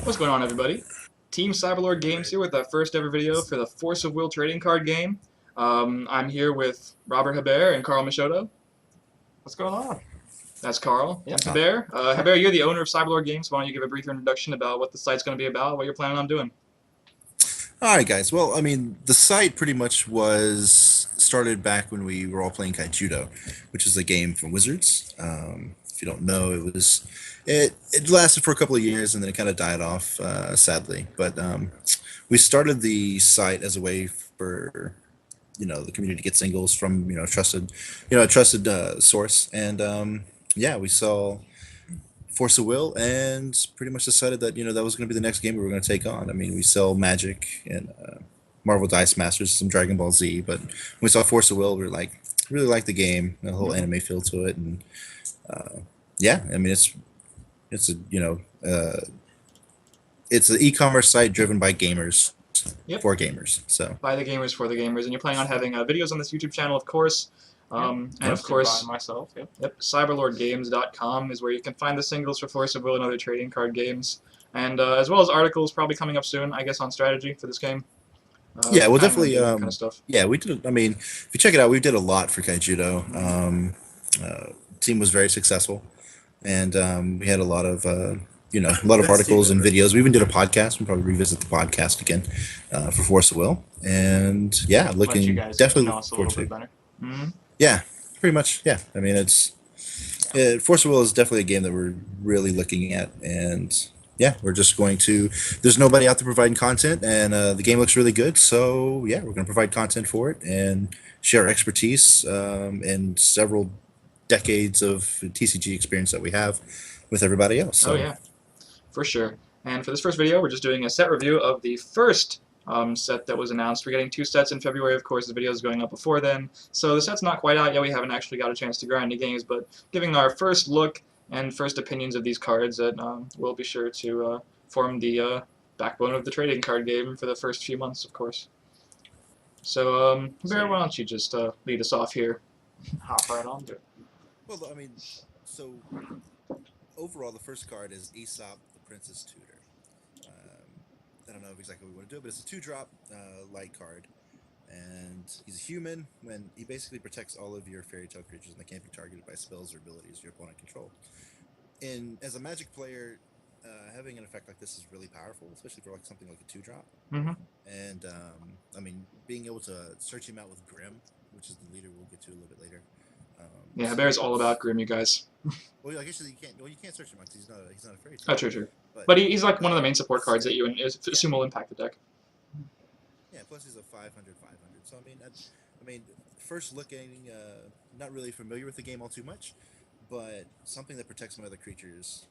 What's going on, everybody? Team Cyberlord Games here with our first ever video for the Force of Will trading card game. I'm here with Robert Hebert and Carl Michoto. What's going on? That's Carl. Yeah. Hebert. Hebert, you're the owner of Cyberlord Games. Why don't you give a brief introduction about what the site's going to be about, what you're planning on doing? All right, guys. Well, I mean, the site pretty much was started back when we were all playing Kaijudo, which is a game from Wizards. If you don't know, it lasted for a couple of years and then it kind of died off, sadly. But we started the site as a way for the community to get singles from a trusted source, and yeah, we saw Force of Will and pretty much decided that that was going to be the next game we were going to take on. I mean, we sell Magic and Marvel Dice Masters, some Dragon Ball Z, but when we saw Force of Will, we were like, really like the game, the whole anime feel to it, and yeah, I mean, it's a it's an e-commerce site driven by gamers for gamers. So by the gamers for the gamers, and you're planning on having videos on this YouTube channel, of course. And of course, myself. cyberlordgames.com is where you can find the singles for Force of Will and other trading card games, and as well as articles probably coming up soon, I guess, on strategy for this game. Yeah, we'll definitely kind of stuff. Yeah, we did. I mean, if you check it out, we did a lot for Kaijudo. Team was very successful, and we had a lot of articles and videos. We even did a podcast. We'll probably revisit the podcast again for Force of Will, and yeah, looking definitely looking forward to it. Yeah, pretty much. Yeah, I mean, Force of Will is definitely a game that we're really looking at, and yeah, we're just going to. There's nobody out there providing content, and the game looks really good. So yeah, we're going to provide content for it and share our expertise and several decades of TCG experience that we have with everybody else. So. Oh yeah, for sure. And for this first video, we're just doing a set review of the first set that was announced. We're getting 2 sets in February, of course. The video is going up before then, so the set's not quite out yet. We haven't actually got a chance to grind the games, but giving our first look and first opinions of these cards that will be sure to form the backbone of the trading card game for the first few months, of course. So, Bear, why don't you just lead us off here? Hop right on to it. Well, I mean, so overall, the first card is Aesop, the Princess Tutor. I don't know exactly what we want to do, but it's a 2-drop light card, and he's a human. When he basically protects all of your fairy tale creatures, and they can't be targeted by spells or abilities your opponent control. And as a Magic player, having an effect like this is really powerful, especially for like something like a 2-drop. And I mean, being able to search him out with Grimm, which is the leader we'll get to a little bit later. Yeah, Bear's all about Grimm, you guys. Well, I guess you can't search him because he's not a fairy tale. Oh, true. But he's like one of the main support cards that you assume will impact the deck. Yeah, plus he's a 500/500. So I mean, first looking, not really familiar with the game all too much, but something that protects my other creatures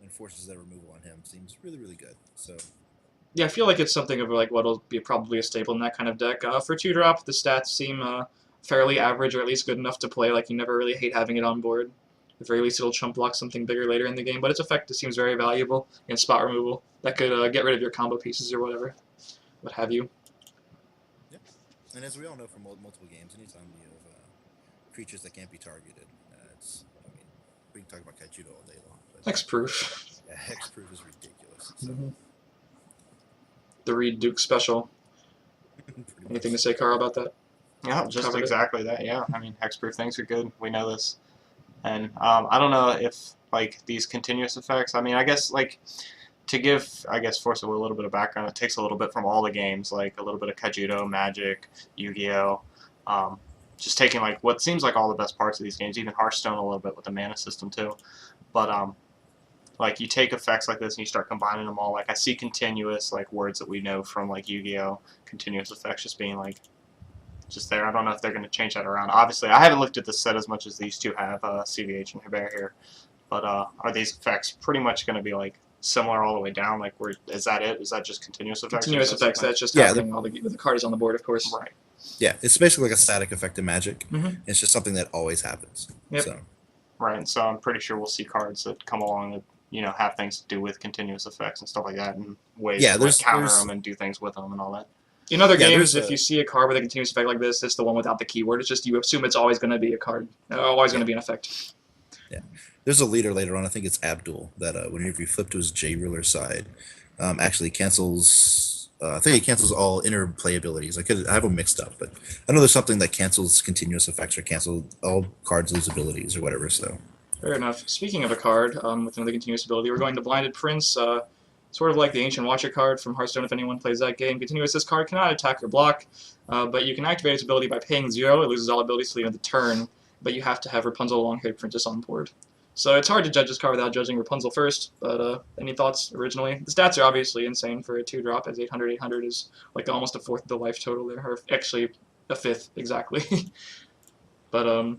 and forces their removal on him seems really, really good. So. Yeah, I feel like it's something of like what'll be probably a staple in that kind of deck. For 2-drop, the stats seem fairly average, or at least good enough to play. Like, you never really hate having it on board. At the very least, it'll chump block something bigger later in the game, but its effect seems very valuable in spot removal. That could get rid of your combo pieces or whatever, what have you. Yep. And as we all know from multiple games, anytime you have creatures that can't be targeted, I mean, we can talk about Kaijudo all day long. Hexproof. Yeah, hexproof is ridiculous. So. The Reed Duke special. Anything to say, Carl, about that? Yeah, just exactly that. Yeah, I mean, hexproof things are good. We know this. And I don't know if, like, these continuous effects, I mean, I guess, like, to give, Force of Will a little bit of background, it takes a little bit from all the games, like a little bit of Kaijudo, Magic, Yu-Gi-Oh! Just taking, like, what seems like all the best parts of these games, even Hearthstone a little bit with the mana system, too. But, like, you take effects like this and you start combining them all. Like, I see continuous, like, words that we know from, like, Yu-Gi-Oh! Continuous effects just being, like, just there. I don't know if they're going to change that around. Obviously, I haven't looked at this set as much as these two have, CVH and Hebert here. But are these effects pretty much going to be like similar all the way down? Like, is that it? Is that just continuous effects? Continuous effects. That's just happening while the card is on the board, of course. Right. Yeah, it's basically like a static effect in Magic. It's just something that always happens. Yep. So. Right. And so I'm pretty sure we'll see cards that come along that have things to do with continuous effects and stuff like that, and ways to like, counter them and do things with them and all that. In other games, if you see a card with a continuous effect like this, it's the one without the keyword. It's just you assume it's always going to be a card, always going to be an effect. There's a leader later on. I think it's Abdul that whenever you flip to his J ruler side, actually cancels. I think it cancels all interplay abilities. I have them mixed up, but I know there's something that cancels continuous effects or cancel all cards lose abilities or whatever. So Fair enough. Speaking of a card with another continuous ability, we're going to Blinded Prince. Sort of like the Ancient Watcher card from Hearthstone, if anyone plays that game. Continuous, this card cannot attack or block, but you can activate its ability by paying 0. It loses all abilities till the end of the turn, but you have to have Rapunzel Long-Haired Princess on board. So it's hard to judge this card without judging Rapunzel first, but any thoughts originally? The stats are obviously insane for a 2-drop, as 800. 800 is like almost a fourth of the life total there, or actually a fifth exactly. But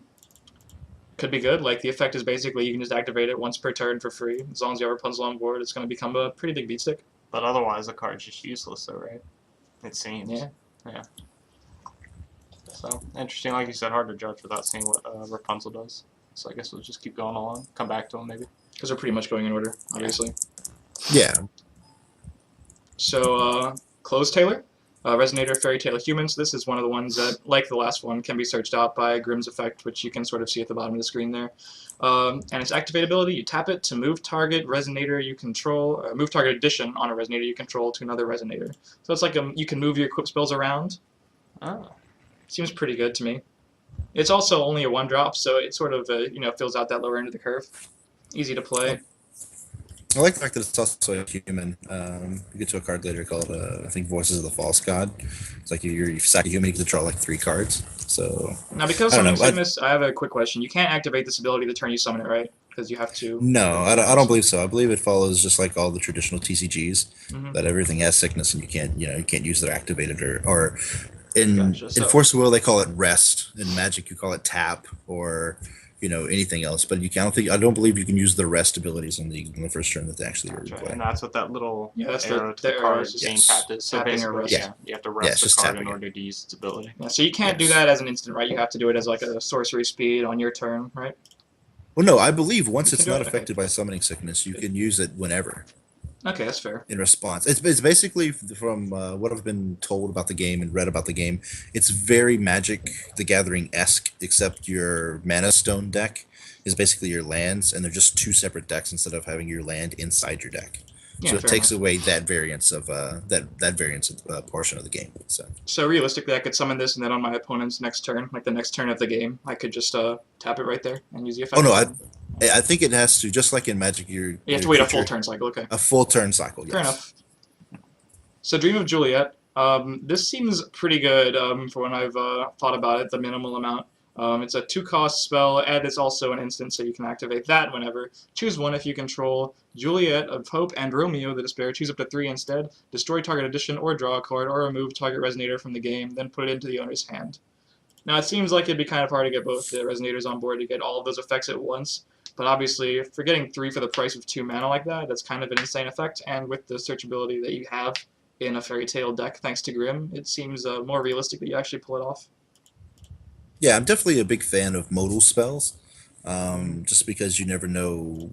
could be good. Like, the effect is basically you can just activate it once per turn for free. As long as you have Rapunzel on board, it's going to become a pretty big beat stick. But otherwise, the card's just useless, though, right? It seems. Yeah. So, interesting. Like you said, hard to judge without seeing what Rapunzel does. So I guess we'll just keep going along. Come back to them, maybe. Because they're pretty much going in order, obviously. yeah, So, Close Tailor. Resonator, Fairy Tale Humans. This is one of the ones that, like the last one, can be searched out by Grimm's effect, which you can sort of see at the bottom of the screen there. And its activate ability, you tap it to move target resonator you control, move target addition on a resonator you control to another resonator. So it's like you can move your equip spells around. Oh. Seems pretty good to me. It's also only a 1-drop, so it sort of fills out that lower end of the curve. Easy to play. I like the fact that it's also a human. You get to a card later called, I think, Voices of the False God. It's like you sack a human, you get to draw like 3 cards. So Now, because I don't summoning know. sickness, I have a quick question. You can't activate this ability the turn you summon it, right? Because you have to. No, I don't believe so. I believe it follows just like all the traditional TCGs, that everything has sickness and you can't use their activated or in Gotcha. in So- Force of Will they call it rest. In Magic you call it tap or anything else. But I don't believe you can use the rest abilities on the first turn that they actually Gotcha. play. And that's what that little that's arrow to the the arrow card is just being tapped is. So tapping or basically, rest. Yeah. you have to Yeah, rest it's the just card tapping in it. order to use its ability. Yeah, so you can't do Yes. that as an instant, right? You have to do it as like a sorcery speed on your turn, right? Well, no, I believe once You it's can do not it? affected by summoning sickness, you can use it whenever Okay, that's fair. in response. It's basically from what I've been told about the game and read about the game. It's very Magic the Gathering-esque, except your Mana Stone deck is basically your lands, and they're just 2 separate decks instead of having your land inside your deck. Yeah, So it fair takes enough. away that variance of portion of the game. So realistically, I could summon this, and then on my opponent's next turn, like the next turn of the game, I could just tap it right there and use the effect. Oh no, I think it has to, just like in Magic, You have to wait a full turn cycle. Okay. A full turn cycle. Yes. Fair enough. So Dream of Juliet. This seems pretty good for when I've thought about it, the minimal amount. It's a 2-cost spell, and it's also an instant, so you can activate that whenever. Choose one if you control Juliet of Hope and Romeo the Despair. Choose up to 3 instead. Destroy target addition or draw a card, or remove target resonator from the game, then put it into the owner's hand. Now, it seems like it'd be kind of hard to get both the resonators on board to get all of those effects at once, but obviously, if you're getting 3 for the price of 2 mana like that, that's kind of an insane effect, and with the searchability that you have in a Fairy Tale deck, thanks to Grimm, it seems more realistic that you actually pull it off. Yeah, I'm definitely a big fan of modal spells, just because you never know,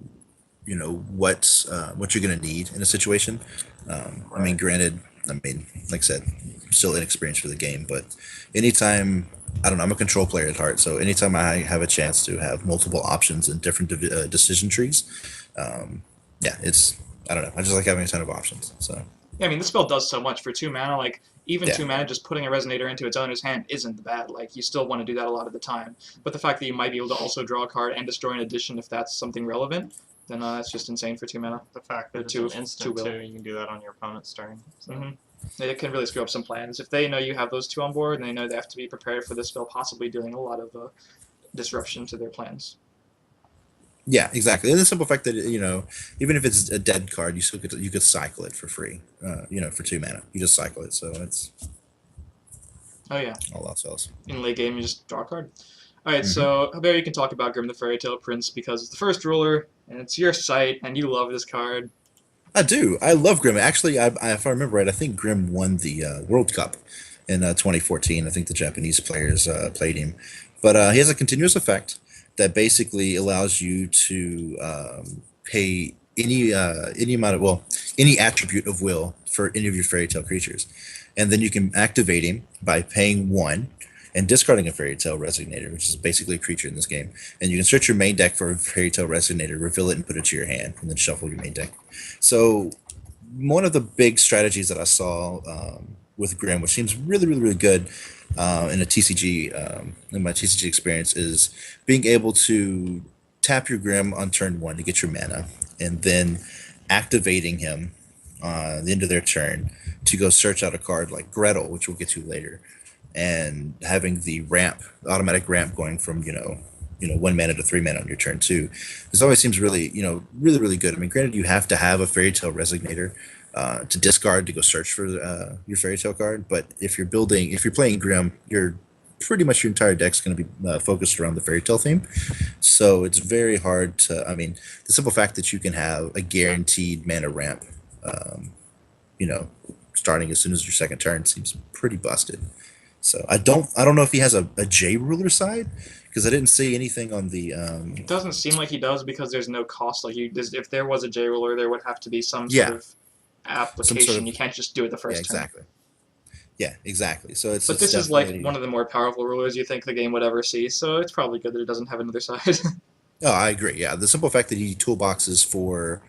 what you're gonna need in a situation. I mean, granted, like I said, I'm still inexperienced for the game, but anytime, I don't know, I'm a control player at heart, so anytime I have a chance to have multiple options and different decision trees, I don't know, I just like having a ton of options. So Yeah, I mean, this spell does so much for 2 mana. Like, even Yeah. 2 mana, just putting a resonator into its owner's hand isn't bad. Like, you still want to do that a lot of the time. But the fact that you might be able to also draw a card and destroy an addition if that's something relevant, then that's just insane for 2 mana. The fact that it's Two- an instant, two will. too, you can do that on your opponent's turn. So. It can really screw up some plans. If they know you have those 2 on board, and they know they have to be prepared for this spell possibly doing a lot of disruption to their plans. yeah, exactly. And the simple fact that even if it's a dead card, you could cycle it for free. For 2 mana, you just cycle it. So it's Oh, yeah. all that spells. In late game, you just draw a card. Alright, so Javier, you can talk about Grimm the Fairy Tale Prince because it's the first ruler, and it's your site, and you love this card. I do. I love Grimm. Actually, if I remember right, I think Grimm won the World Cup in 2014. I think the Japanese players played him. But he has a continuous effect that basically allows you to pay any attribute of will for any of your fairy tale creatures. And then you can activate him by paying 1, and discarding a Fairy Tale Resonator, which is basically a creature in this game. And you can search your main deck for a Fairy Tale Resonator, reveal it, and put it to your hand, and then shuffle your main deck. So one of the big strategies that I saw with Grimm, which seems really good in a TCG, in my TCG experience, is being able to tap your Grimm on turn 1 to get your mana, and then activating him the end of their turn to go search out a card like Gretel, which we'll get to later, and having the ramp, the automatic ramp, going from 1 mana to 3 mana on your turn 2. This always seems really really good. I mean, granted, you have to have a Fairy Tale Resonator to discard to go search for your Fairy Tale card, but if you're playing Grimm, pretty much your entire deck's going to be focused around the Fairy Tale theme. So it's very hard to, I mean, the simple fact that you can have a guaranteed mana ramp, starting as soon as your second turn seems pretty busted. So I don't know if he has a J ruler side, because I didn't see anything on the. It doesn't seem like he does, because there's no cost. Like if there was a J ruler, there would have to be some sort of application. You can't just do it the first turn. Exactly. Yeah, exactly. So But this is like one of the more powerful rulers you think the game would ever see, so it's probably good that it doesn't have another side. Oh, I agree. Yeah, the simple fact that he toolboxes for,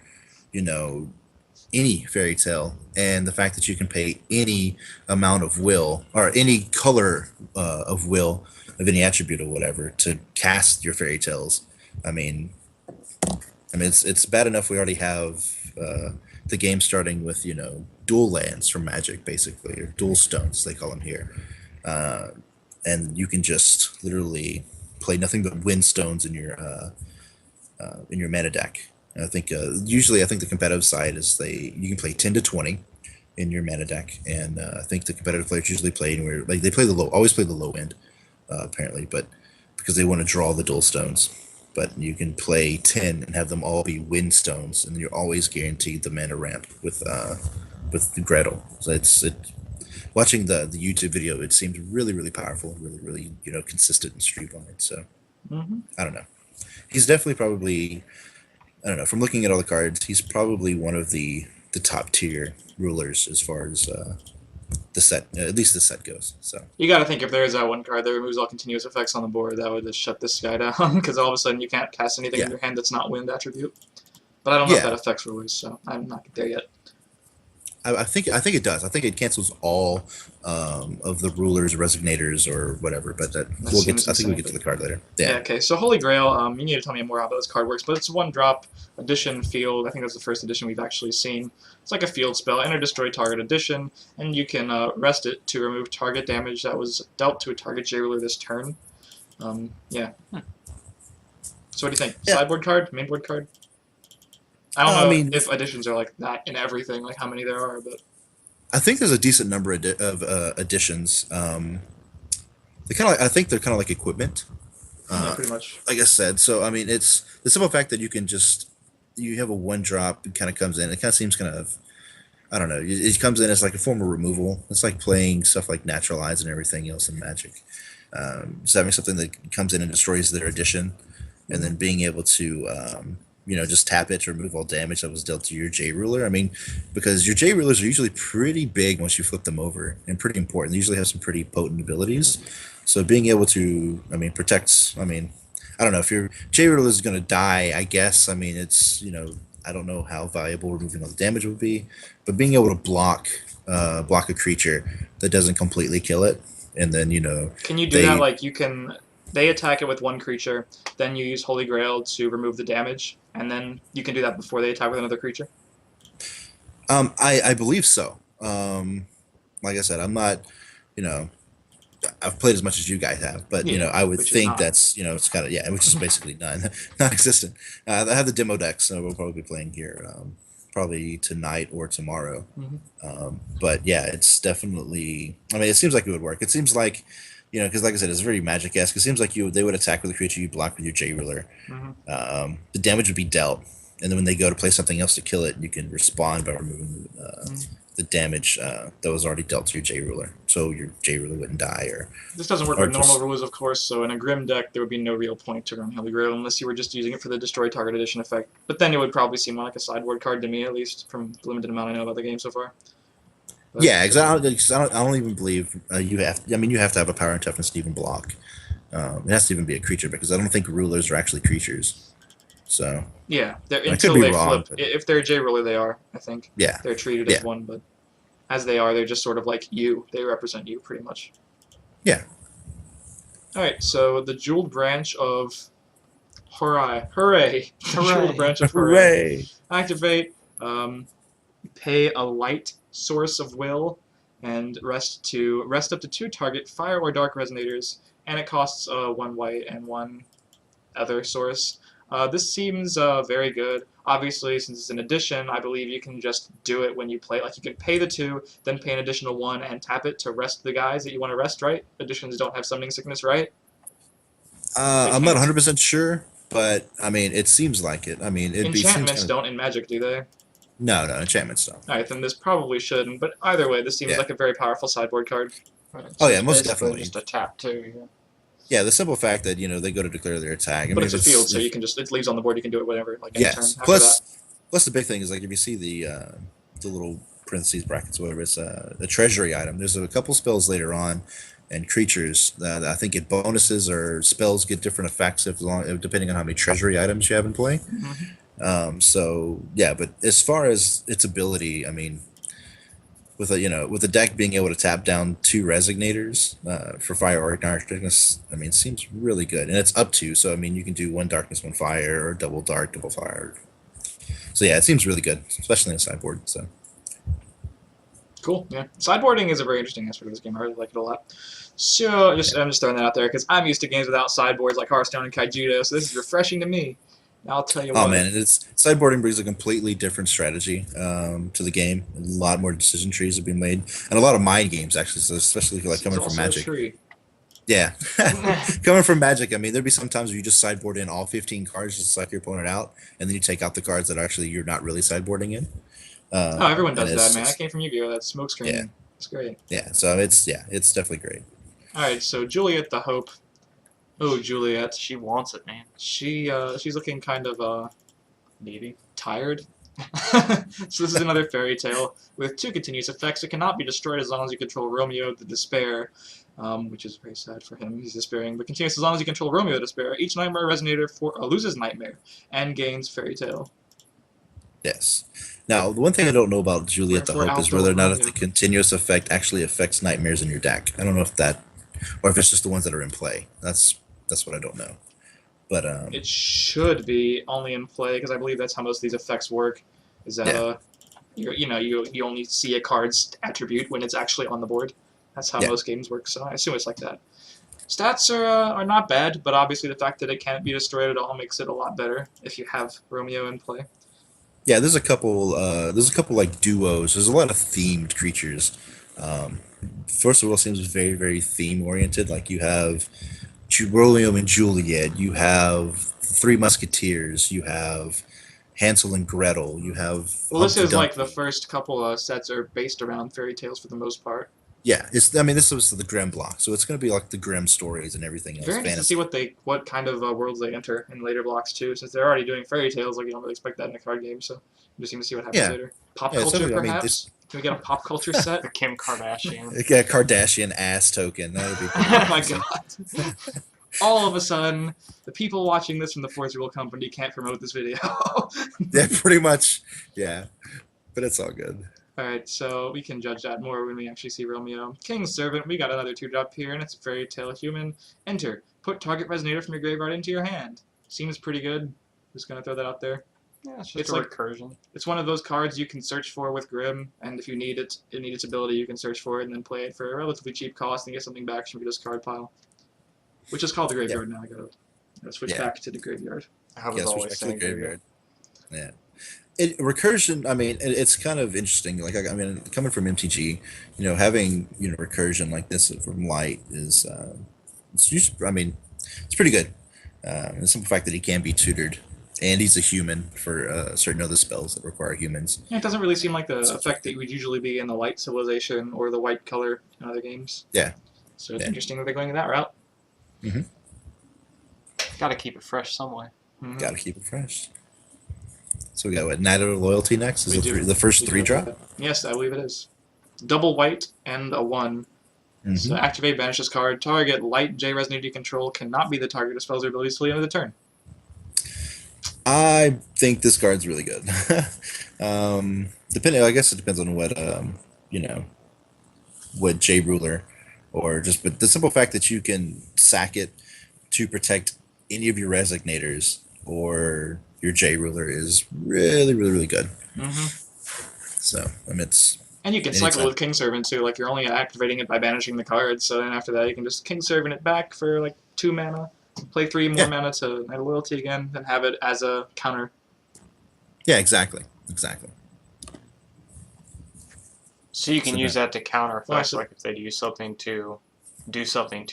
any Fairy Tale, and the fact that you can pay any amount of will or any color of will of any attribute or whatever to cast your Fairy Tales. I mean, it's bad enough we already have the game starting with dual lands from Magic, basically, or dual stones they call them here, and you can just literally play nothing but wind stones in your mana deck. And I think usually the competitive side is you can play 10 to 20 in your mana deck, and I think the competitive players usually play anywhere, like they always play the low end apparently, but because they want to draw the dual stones. But you can play 10 and have them all be wind stones, and you're always guaranteed the mana ramp with the Gretel. So watching the YouTube video, it seems really powerful, really consistent and streamlined. So I don't know. He's definitely probably, I don't know, from looking at all the cards, he's probably one of the top tier rulers as far as the set, at least the set goes. So you got to think, if there is that one card that removes all continuous effects on the board, that would just shut this guy down, because all of a sudden you can't cast anything in your hand that's not wind attribute. But I don't know if that affects rulers, so I'm not there yet. I think it does. I think it cancels all of the rulers, resonators, or whatever. But I think we'll get to the card later. Yeah. Okay. So Holy Grail. You need to tell me more about how this card works. But it's 1-drop addition field. I think that's the first edition we've actually seen. It's like a field spell. Enter destroy target addition, and you can rest it to remove target damage that was dealt to a target J ruler this turn. Yeah. So what do you think? Sideboard card, mainboard card? I don't know if additions are like that in everything, like how many there are, but I think there's a decent number of additions. I think they're kind of like equipment. Pretty much. Like I said, so I mean, it's the simple fact that you have a 1-drop. It kind of comes in. It kind of seems kind of, I don't know. It comes in as like a form of removal. It's like playing stuff like Naturalize and everything else in Magic. Just having something that comes in and destroys their addition, and then being able to just tap it to remove all damage that was dealt to your J ruler. I mean, because your J rulers are usually pretty big once you flip them over, and pretty important. They usually have some pretty potent abilities. So being able to, protects. I don't know if your J ruler is going to die. I guess. It's I don't know how valuable removing all the damage would be, but being able to block a creature that doesn't completely kill it, and then Can you do that? Like they attack it with one creature, then you use Holy Grail to remove the damage, and then you can do that before they attack with another creature? I believe so. Like I said, I'm not, I've played as much as you guys have, but I would think that's, it's kind of, which is basically non-existent. I have the demo deck, so we'll probably be playing here probably tonight or tomorrow. But yeah, it's definitely, it seems like it would work. It seems like, because like I said, it's very Magic-esque. It seems like they would attack with a creature you block with your J ruler. The damage would be dealt, and then when they go to play something else to kill it, you can respond by removing the damage that was already dealt to your J ruler, so your J ruler wouldn't die. Or this doesn't work with normal rulers, of course. So in a Grimm deck, there would be no real point to run Holy Grail unless you were just using it for the destroy target addition effect. But then it would probably seem like a sideboard card to me, at least from the limited amount I know about the game so far. But Yeah, because I don't even believe you have. I mean, you have to have a power and toughness to even block. It has to even be a creature because I don't think rulers are actually creatures. So yeah, they're, I could until be they wrong, flip. but If they're a J ruler, they are. I think yeah, they're treated as yeah, one, but as they are, they're just sort of like you. They represent you pretty much. yeah. All right, so the jeweled branch of Hooray! The jeweled branch of Hooray. Hooray! Activate. Pay a light source of will, and rest up to 2 target fire or dark resonators, and it costs 1 white and 1 other source. This seems very good. Obviously, since it's an addition, I believe you can just do it when you play. Like, you can pay the 2, then pay an additional 1, and tap it to rest the guys that you want to rest, right? Additions don't have summoning sickness, right? I'm not 100% sure, but I mean, it seems like it. I mean, it seems Enchantments kind of, don't in Magic, do they? no, enchantments don't. Alright, then this probably shouldn't, but either way, this seems Yeah. like a very powerful sideboard card. Right, Oh, yeah, it's most basically definitely. Just a tap too. Yeah. Yeah, the simple fact that they go to declare their attack. I But mean, it's a field, so you can just, it leaves on the board, you can do it whatever, like any turn yes. after Plus, that. plus the big thing is like if you see the little parentheses brackets, whatever, it's a treasury item. There's a couple spells later on, and creatures that I think get bonuses or spells get different effects depending on how many treasury items you have in play. Mm-hmm. So yeah, but as far as its ability, I mean, with the deck being able to tap down 2 resonators for fire or darkness, I mean, seems really good, and it's up to. So I mean, you can do 1 darkness, 1 fire, or double dark, double fire. So yeah, it seems really good, especially in a sideboard. So Cool, yeah. Sideboarding is a very interesting aspect of this game. I really like it a lot. So I'm just throwing that out there because I'm used to games without sideboards like Hearthstone and Kaijudo, so this is refreshing to me. I'll tell you what. oh man, sideboarding brings a completely different strategy to the game. A lot more decision trees have been made, and a lot of mind games actually. So especially if you're like coming from Magic. Yeah, coming from Magic, I mean, there'd be some times where you just sideboard in all 15 cards just to suck your opponent out, and then you take out the cards that actually you're not really sideboarding in. Oh, everyone does that, man. I came from Yu-Gi-Oh! That's smokescreen. Yeah. It's great. Yeah, so it's definitely great. All right, so Juliet the Hope. Oh, Juliet. She wants it, man. She's looking kind of Needy. tired. So this is another fairy tale with 2 continuous effects. It cannot be destroyed as long as you control Romeo the Despair, which is very sad for him. He's despairing, but continues as long as you control Romeo the Despair. Each Nightmare Resonator loses Nightmare and gains Fairy Tale. Yes. Now, the one thing I don't know about Juliet the Hope is whether or not if the continuous effect actually affects nightmares in your deck. I don't know if that, or if it's just the ones that are in play. That's what I don't know. But it should be only in play because I believe that's how most of these effects work. Is that you only see a card's attribute when it's actually on the board. That's how most games work. So I assume it's like that. Stats are not bad, but obviously the fact that it can't be destroyed at all makes it a lot better if you have Romeo in play. Yeah, there's a couple like duos. There's a lot of themed creatures. First of all, seems very, very theme oriented. Like you have Romeo and Juliet. You have 3 Musketeers. You have Hansel and Gretel. You have. Well, this is like the first couple sets are based around fairy tales for the most part. Yeah, I mean, this was the Grimm block, so it's going to be like the Grimm stories and everything else. Very interesting to see what kind of worlds they enter in later blocks too. Since they're already doing fairy tales, like you don't really expect that in a card game. So interesting to see what happens later. Pop culture, perhaps. Can we get a pop culture set? The Kim Kardashian. Yeah, Kardashian ass token. That would be. Oh my god! All of a sudden, the people watching this from the Force Rule Company can't promote this video. Yeah, pretty much. Yeah, but it's all good. Alright, so we can judge that more when we actually see Romeo. King's Servant, we got another 2-drop here, and it's a Fairy Tale Human. Enter. Put target resonator from your graveyard into your hand. Seems pretty good. Just gonna throw that out there. Yeah, it's like recursion. It's one of those cards you can search for with Grimm, and if you need its ability, you can search for it and then play it for a relatively cheap cost and get something back from your discard pile. Which is called the graveyard now. I gotta switch back to the graveyard. I was always saying graveyard. Yeah. Recursion, I mean, it's kind of interesting. Like, I mean, coming from MTG, having recursion like this from Light is, it's pretty good. The simple fact that he can be tutored, and he's a human for certain other spells that require humans. Yeah, it doesn't really seem like the effect that would usually be in the Light Civilization or the white color in other games. Yeah. So it's interesting that they're going that route. Mm-hmm. Got to keep it fresh some way. Mm-hmm. Got to keep it fresh. So we got what, Knight of Loyalty next? Is the first 3-drop? Yes, I believe it is. double white and a 1. So Mhm. activate, banish this card. Target light J resonator you control cannot be the target of spells or abilities till the end of the turn. I think this card's really good. Depending, I guess it depends on what you know, what J ruler, or just but the simple fact that you can sack it to protect any of your resonators or your J ruler is really, really, really good. Mm-hmm. So I mean, it's And you can cycle with King Servant too. Like you're only activating it by banishing the card. So then after that, you can just King Servant it back for like 2 mana, play 3 more Yeah. mana to Knight of Loyalty again, then have it as a counter. Yeah, exactly. So you can So use that to counter Well, effects, like if they do something to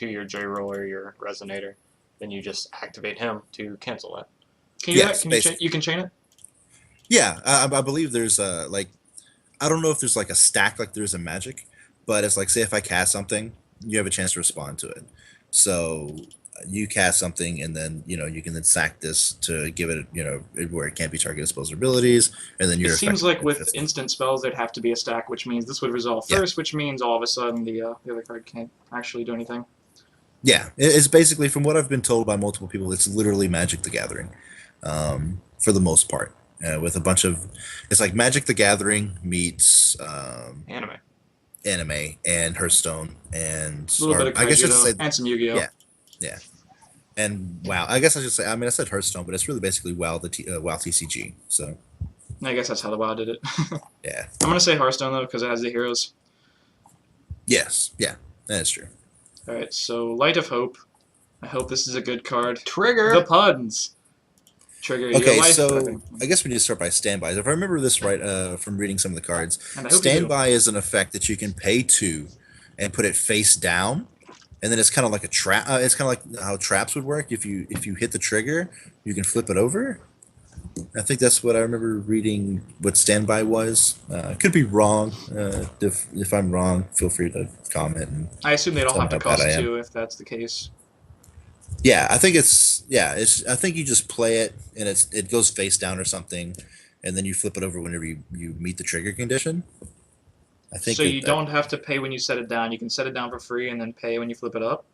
your J roll or your resonator, then you just activate him to cancel that. Can you Yes, do that? basically. You can chain it? Yeah, I believe there's like I don't know if there's like a stack like there's in Magic, but it's like say if I cast something, you have a chance to respond to it. So you cast something, and then you can then sack this to give it where it can't be targeted spells or abilities, and then It you're seems effectively like with just- instant spells, there'd have to be a stack, which means this would resolve Yeah. first, which means all of a sudden the other card can't actually do anything. Yeah, it's basically from what I've been told by multiple people, it's literally Magic the Gathering, for the most part. With a bunch of, it's like Magic the Gathering meets anime and Hearthstone and A little bit of I guess just Kaijudo say and some Yu-Gi-Oh. yeah and WoW. I guess I should say. I mean, I said Hearthstone, but it's really basically WoW WoW TCG. So I guess that's how the WoW did it. yeah, I'm gonna say Hearthstone though because it has the heroes. yes, yeah, that is true. All right, so Light of Hope. I hope this is a good card. Trigger. The puns. Trigger your Okay, life. so I guess we need to start by standbys. If I remember this right from reading some of the cards, And I hope you do. standby is an effect that you can pay 2 and put it face down, and then it's kind of like a trap. It's kind of like how traps would work. If you hit the trigger, you can flip it over. I think that's what I remember reading. What standby was. Could be wrong. If I'm wrong, feel free to comment. And I assume they'd all tell have me to how bad cost I am. 2 if that's the case. Yeah, I think it's I think you just play it and it goes face down or something, and then you flip it over whenever you meet the trigger condition. I think So you don't have to pay when you set it down. You can set it down for free and then pay when you flip it up.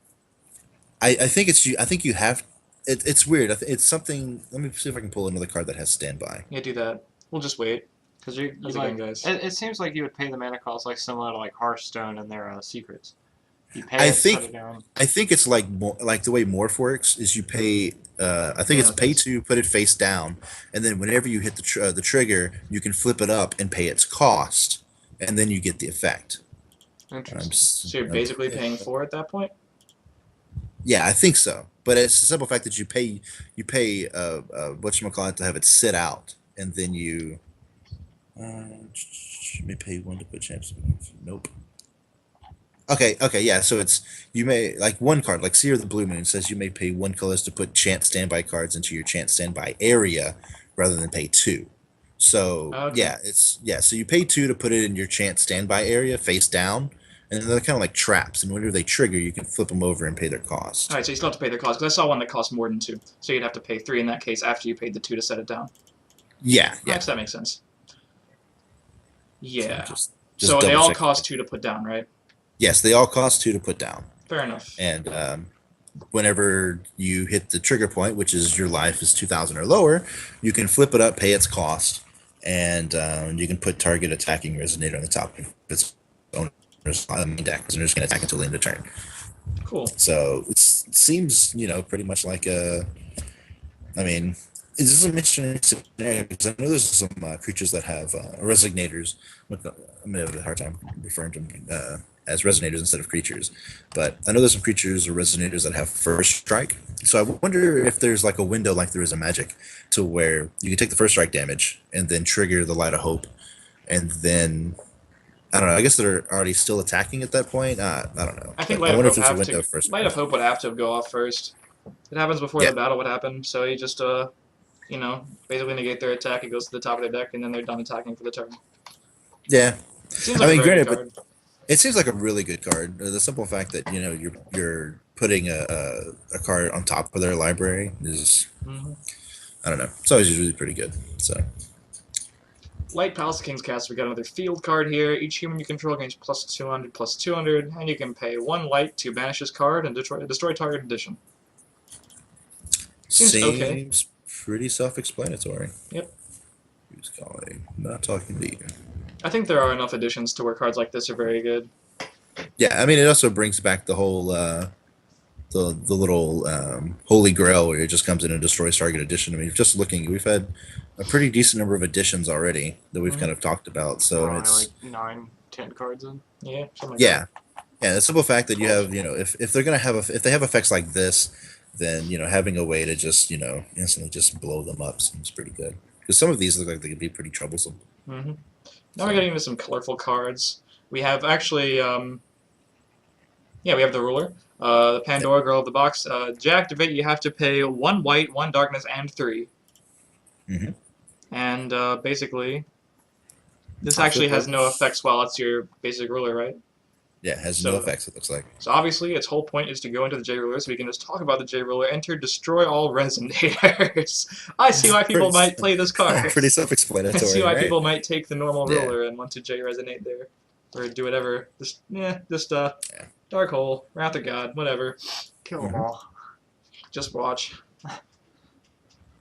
I think you have it's weird. It's something. Let me see if I can pull another card that has standby. Yeah, do that. We'll just wait. Because you How's it like, going, guys? it seems like you would pay the mana cost like similar to like Hearthstone and their secrets. You pay I it, think- set it down. I think it's like like the way Morph works is you pay. I think Yeah, it's pay that's- 2, put it face down, and then whenever you hit the trigger, you can flip it up and pay its cost, and then you get the effect. Interesting. So you're basically paying 4 at that point? Yeah, I think so. But it's the simple fact that you pay whatchamacallit to have it sit out, and then you may pay 1 to put champs. Nope. Okay, yeah. So it's you may like 1 card, like Seer of the Blue Moon says you may pay 1 colors to put chant standby cards into your chant standby area rather than pay 2. So Okay. So you pay 2 to put it in your chant standby area face down, and they're kind of like traps. And whenever they trigger, you can flip them over and pay their cost. All right, so you still have to pay the cost. Because I saw one that cost more than 2. So you'd have to pay 3 in that case after you paid the 2 to set it down. Yeah. Yes, that makes sense. Yeah. Just So they all double-check. cost 2 to put down, right? Yes, they all cost 2 to put down. Fair enough. And whenever you hit the trigger point, which is your life is 2,000 or lower, you can flip it up, pay its cost, and you can put target attacking resonator on the top of its owner's main deck. Resonator's going to attack until the end of turn. Cool. So it seems, pretty much like a. I mean, this is an interesting scenario because I know there's some creatures that have resonators. I'm going to have a hard time referring to them as resonators instead of creatures. But I know there's some creatures or resonators that have first strike. So I wonder if there's like a window like there is in Magic to where you can take the first strike damage and then trigger the Light of Hope. And then, I don't know, I guess they're already still attacking at that point. I don't know. I think But Light wonder of if Hope there's a window first. Light of Hope would have to go off first. It happens before Yeah. the battle would happen, so you just basically negate their attack, it goes to the top of their deck, and then they're done attacking for the turn. Yeah. Seems I like mean, a very good granted, card. It seems like a really good card. The simple fact that you're putting a card on top of their library is Mhm. I don't know. It's always usually pretty good. So Light Palace of King's Castle, we got another field card here. Each human you control gains plus 200, and you can pay 1 light to banish this card and destroy target addition. Seems okay. Seems pretty self-explanatory. Yep. Who's calling? Not talking to you. I think there are enough additions to where cards like this are very good. Yeah, I mean, it also brings back the whole the little Holy Grail where it just comes in and destroys target addition. I mean, just looking, we've had a pretty decent number of additions already that we've kind of talked about. So We're only it's like 9, 10 cards in. Yeah, something like yeah, yeah. The simple fact that you have, if they're gonna have if they have effects like this, then having a way to just instantly just blow them up seems pretty good. Because some of these look like they could be pretty troublesome. Mm-hmm. Now we're getting into some colorful cards. We have actually, yeah, we have the ruler, the Pandora girl of the box. To activate, you have to pay 1 white, 1 darkness, and 3. Mm-hmm. And basically, this actually has no effects while it's your basic ruler, right? Yeah, it has no effects, it looks like. So obviously, its whole point is to go into the J ruler, so we can just talk about the J ruler. Enter destroy all resonators. I see why people might play this card. Pretty self-explanatory. I see why right? people might take the normal ruler and want to J resonate there, or do whatever. Dark hole, Wrath of God, whatever. Kill them all. Just watch.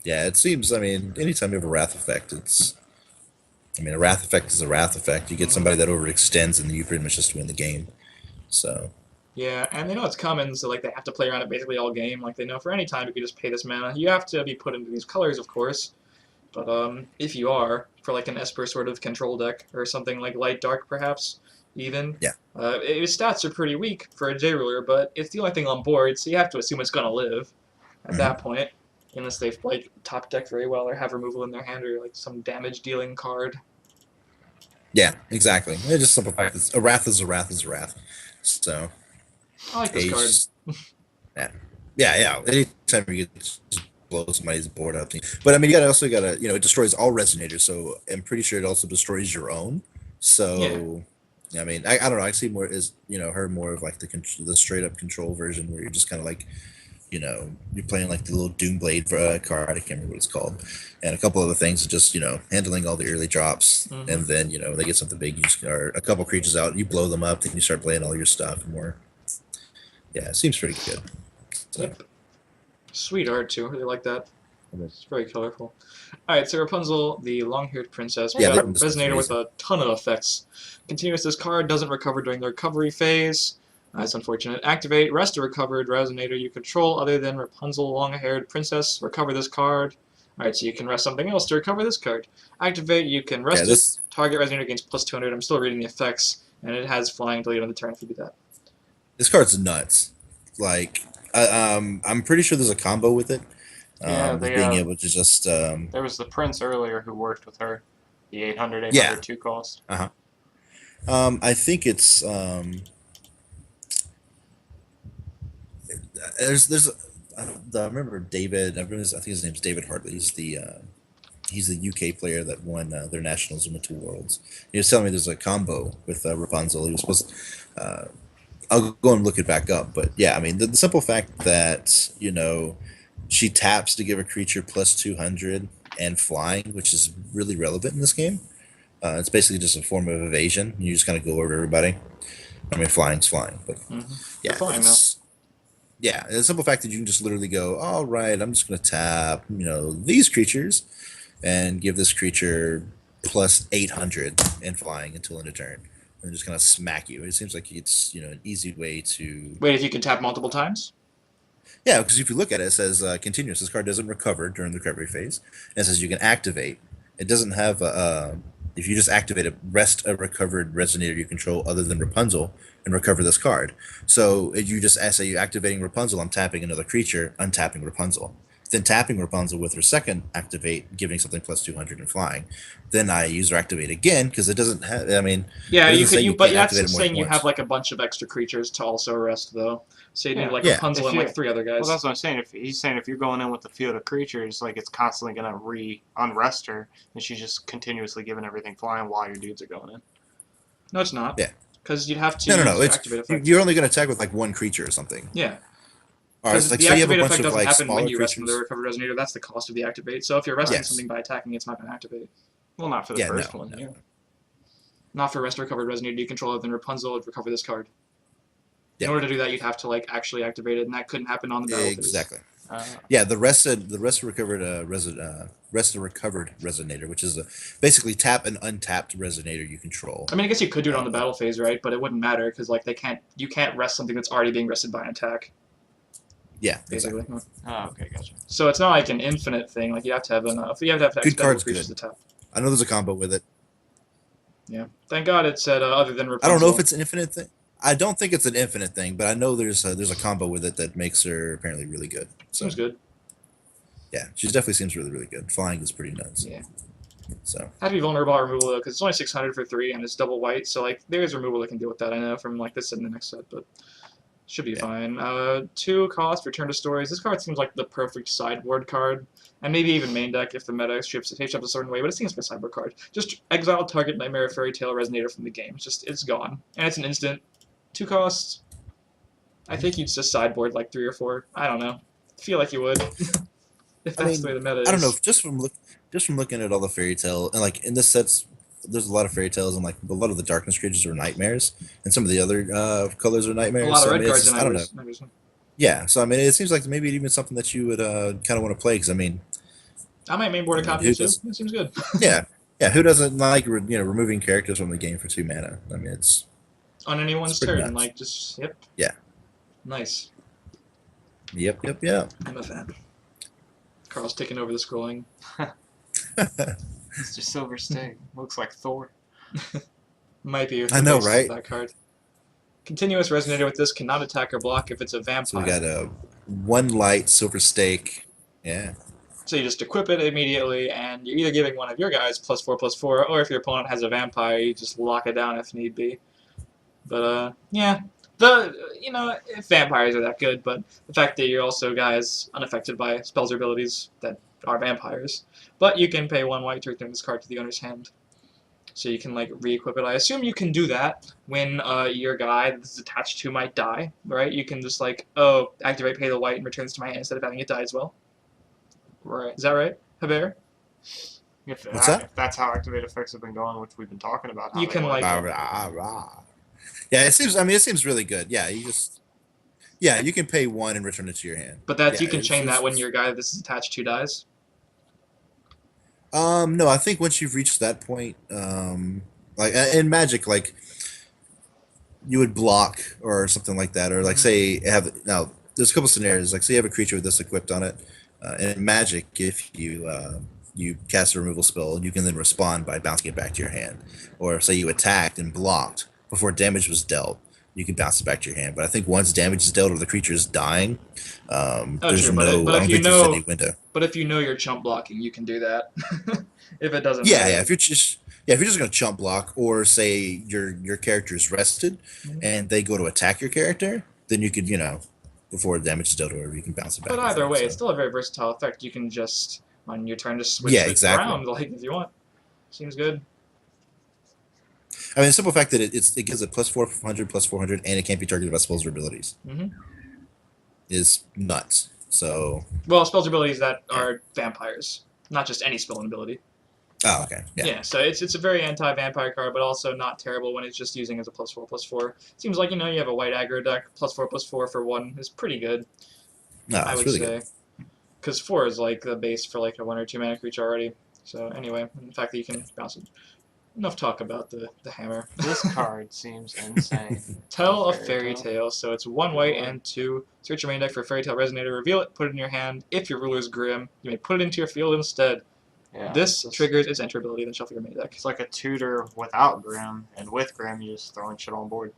Yeah, it seems. I mean, anytime you have a wrath effect, a wrath effect is a wrath effect. You get somebody that overextends, and then you pretty much just win the game. So. Yeah, and they know it's coming, so like they have to play around it basically all game. Like they know for any time you can just pay this mana. You have to be put into these colors, of course. But if you are for like an Esper sort of control deck or something like light dark, perhaps even. Yeah. Its stats are pretty weak for a J ruler, but it's the only thing on board, so you have to assume it's gonna live at that point, unless they've like top deck very well or have removal in their hand or like some damage dealing card. Yeah, exactly. It's just simple fact. A wrath is a wrath is a wrath. So. I like this card. Yeah. Anytime you get just blow somebody's board up, but I mean, you also gotta it destroys all resonators. So I'm pretty sure it also destroys your own. So I mean, I don't know. I see more as her more of like the straight up control version where you're just kind of like you're playing like the little Doomblade card. I can't remember what it's called, and a couple other things. Just handling all the early drops, and then they get something big. You just or a couple creatures out, you blow them up, then you start playing all your stuff more. Yeah, it seems pretty good. So. Yep. Sweet art too. I really like that. It's very colorful. Alright, so Rapunzel, the long-haired princess. We got a resonator with a ton of effects. Continuous this card, doesn't recover during the recovery phase. That's unfortunate. Activate, rest a recovered resonator you control other than Rapunzel, long-haired princess. Recover this card. Alright, so you can rest something else to recover this card. Activate, you can rest it. Target resonator gains plus 200. I'm still reading the effects, and it has flying until you end the turn if you do that. This card's nuts. Like, I'm pretty sure there's a combo with it. Being able to just. There was the prince earlier who worked with her. The 800 cost. I think it's. I remember David. I think his name's David Hartley. He's the UK player that won their nationals and went to Worlds. He was telling me there's a combo with Rapunzel. He was supposed. I'll go and look it back up, but yeah, I mean the simple fact that she taps to give a creature plus 200 and flying, which is really relevant in this game. It's basically just a form of evasion. You just kind of go over everybody. I mean, flying's flying, but yeah, yeah. The simple fact that you can just literally go, all right, I'm just going to tap, these creatures, and give this creature plus 800 and flying until end of turn. And just kind of smack you. It seems like it's an easy way to. Wait, if you can tap multiple times? Yeah, because if you look at it, it says continuous. This card doesn't recover during the recovery phase. And it says you can activate. It doesn't have if you just activate it, rest a recovered resonator you control other than Rapunzel and recover this card. So if you just say you're activating Rapunzel, I'm tapping another creature, untapping Rapunzel. Then tapping Rapunzel with her second activate, giving something plus 200 and flying. Then I use her activate again because it doesn't have. I mean, yeah, but that's saying you have like a bunch of extra creatures to also rest though. So you need like Rapunzel and like 3 other guys. Well, that's what I'm saying. He's saying if you're going in with the field of creatures, like it's constantly gonna unrest her, and she's just continuously giving everything flying while your dudes are going in. No, it's not. Yeah. Because you'd have to. No. You're only gonna attack with like 1 creature or something. Yeah. Because the activate effect doesn't happen when you rest from the recovered resonator. That's the cost of the activate. So if you're resting something by attacking, it's not going to activate. Well, not for the Yeah, first no, one. no. Yeah. Not for rest recovered resonator you control other than Rapunzel would recover this card. In Yeah. order to do that, you'd have to like actually activate it, and that couldn't happen on the battle phase. Exactly. Uh, Yeah, the rest recovered recovered resonator, which is basically tap an untapped resonator you control. I mean, I guess you could do it on the Uh, battle phase, right? But it wouldn't matter because like you can't rest something that's already being rested by an attack, Yeah, basically. exactly. okay, gotcha. So it's not like an infinite thing. Like you have to have enough. You have to have Good expendable card's creatures good. to tap. I know there's a combo with it. Yeah. Thank God it said other than Rapunzel. I don't know if it's an infinite thing. I don't think it's an infinite thing, but I know there's a combo with it that makes her apparently really good. So Seems good. yeah, she definitely seems really, really good. Flying is pretty nuts. Yeah. So Had to be vulnerable at removal though, because it's only 600 for 3 and it's double white. So like there is removal that can deal with that. I know from like this set and the next set, but should be Yeah. fine. 2 cost, return to stories. This card seems like the perfect sideboard card, and maybe even main deck if the meta shapes up a certain way. But it seems like a sideboard card. Just exile target Nightmare Fairy Tale Resonator from the game. It's gone, and it's an instant. 2 costs. I think you'd just sideboard like 3 or 4. I don't know. Feel like you would. If that's the way the meta is. I don't know. Just from looking at all the fairy tale and like in this sets, there's a lot of fairy tales and like a lot of the darkness creatures are nightmares, and some of the other colors are nightmares. A lot of So, I red mean, it's cards just, in I don't know. Nightmares. Yeah, so I mean, it seems like maybe even something that you would kind of want to play because I mean, I might mainboard a copy who too. does- It seems good. yeah, who doesn't like removing characters from the game for 2 mana? I mean, it's On anyone's It's pretty turn, nuts. like just yep. Yeah. Nice. yep. I'm a fan. Carl's taking over the scrolling. Mr. Silver Sting looks like Thor. Might be with I the know, base of right? that card. Continuous Resonator with this cannot attack or block if it's a vampire. So we got a 1 light silver stake. Yeah. So you just equip it immediately, and you're either giving one of your guys +4/+4, or if your opponent has a vampire, you just lock it down if need be. But yeah, if vampires are that good, but the fact that you're also guys unaffected by spells or abilities that are vampires, but you can pay 1 white to return this card to the owner's hand. So you can like re-equip it. I assume you can do that when your guy that's attached to might die, right? You can just like, activate, pay the white, and returns to my hand instead of having it die as well. Right. Is that right, Haber? If What's that? If that's how activate effects have been going, which we've been talking about. How You they can, work. like- Rah, rah, rah. Yeah, it seems. I mean, it seems really good. Yeah, you can pay 1 and return it to your hand. But that's Yeah, you can it's- chain that it's- when your guy this is attached to dies. No, I think once you've reached that point, like in Magic, like you would block or something like that, or like say now. There's a couple scenarios. Like say you have a creature with this equipped on it. In Magic, if you cast a removal spell, you can then respond by bouncing it back to your hand. Or say you attacked and blocked before damage was dealt, you can bounce it back to your hand. But I think once damage is dealt or the creature is dying, there's true, no. but I if don't you think there's know- any window. But if you know you're chump blocking, you can do that. If it doesn't. Yeah, matter. yeah. If you're just gonna chump block, or say your character is rested and they go to attack your character, then you could before the damage is dealt, or whatever, you can bounce it back. But and either forth, way, so. it's still a very versatile effect. You can just on your turn just switch Yeah, it exactly. around like if you want. Seems good. I mean, the simple fact that it gives it +400, and it can't be targeted by spells or abilities Mhm. is nuts. So, Well, spells abilities that are vampires, not just any spell and ability. oh, okay, yeah. Yeah, so it's a very anti-vampire card, but also not terrible when it's just using as a +4/+4. Seems like you have a white aggro deck, +4/+4 for 1 is pretty good. No, I it's would really say, good. because 4 is like the base for like a 1 or 2 mana creature already. So anyway, and the fact that you can bounce it. Enough talk about the hammer. This card seems insane. Tell a fairy tale. So it's 1 white and 2. Search your main deck for Fairy Tale Resonator, reveal it, put it in your hand. If your ruler is Grimm, you may put it into your field instead. Yeah, This it's- triggers its enter ability, then shuffle your main deck. It's like a tutor without Grimm, and with Grimm, you just throwing shit on board.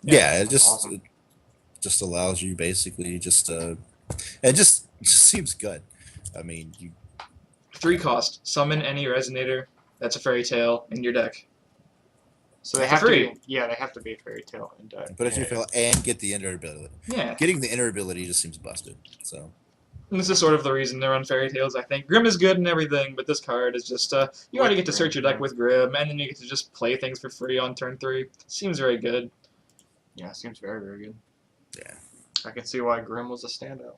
Yeah, it that's just awesome. it just allows you basically just it just seems good. I mean, 3 cost. Summon any Resonator that's a Fairy Tale in your deck. So they For have free. to be, yeah, they have to be fairy tale in deck. put it in your Yeah. field and get the enter ability. Yeah. Getting the enter ability just seems busted. So And this is sort of the reason they're on Fairy Tales, I think. Grimm is good and everything, but this card is just, you already get to search your deck with Grimm, and then you get to just play things for free on turn 3. Seems very good. Yeah, seems very, very good. yeah, I can see why Grimm was a standout.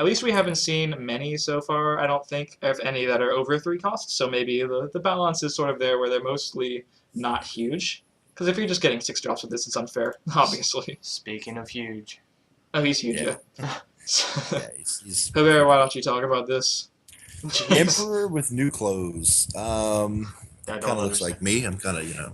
At least we haven't seen many so far, I don't think, of any that are over 3 costs, so maybe the balance is sort of there where they're mostly not huge. Because if you're just getting 6 drops with this, it's unfair, obviously. Speaking of huge. Oh, he's huge, Yeah. yeah. Yeah, he's Javier, why don't you talk about this? Jeez. Emperor with new clothes. I Kind don't of looks understand. like me. I'm kind of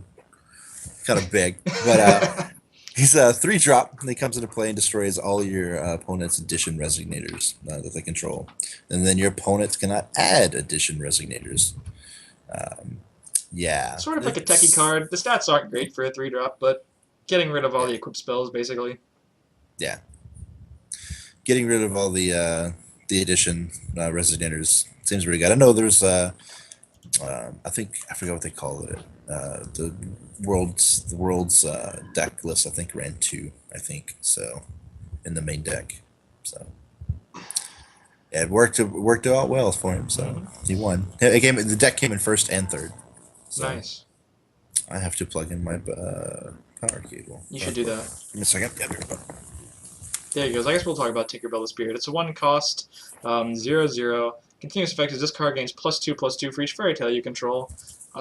kind of big, but he's a 3-drop. And he comes into play and destroys all your opponent's addition resignators that they control, and then your opponents cannot add addition resignators. Yeah, Sort of like a it's- techie card. The stats aren't great for a 3-drop, but getting rid of all the equipped spells, basically. Yeah, getting rid of all the addition resignators seems pretty good. I know there's I think I forgot what they call it. The world's deck list I think ran 2. I think so in the main deck. So yeah, it worked out well for him. So he won. The deck came in first and third. So Nice. I have to plug in my power cable. You should do that. Give me a second. Yeah, there we go. There he goes. I guess we'll talk about Tinkerbell the Spirit. It's a 1 cost, 0/0. Continuous effect is this card gains +2/+2 for each fairy tale you control.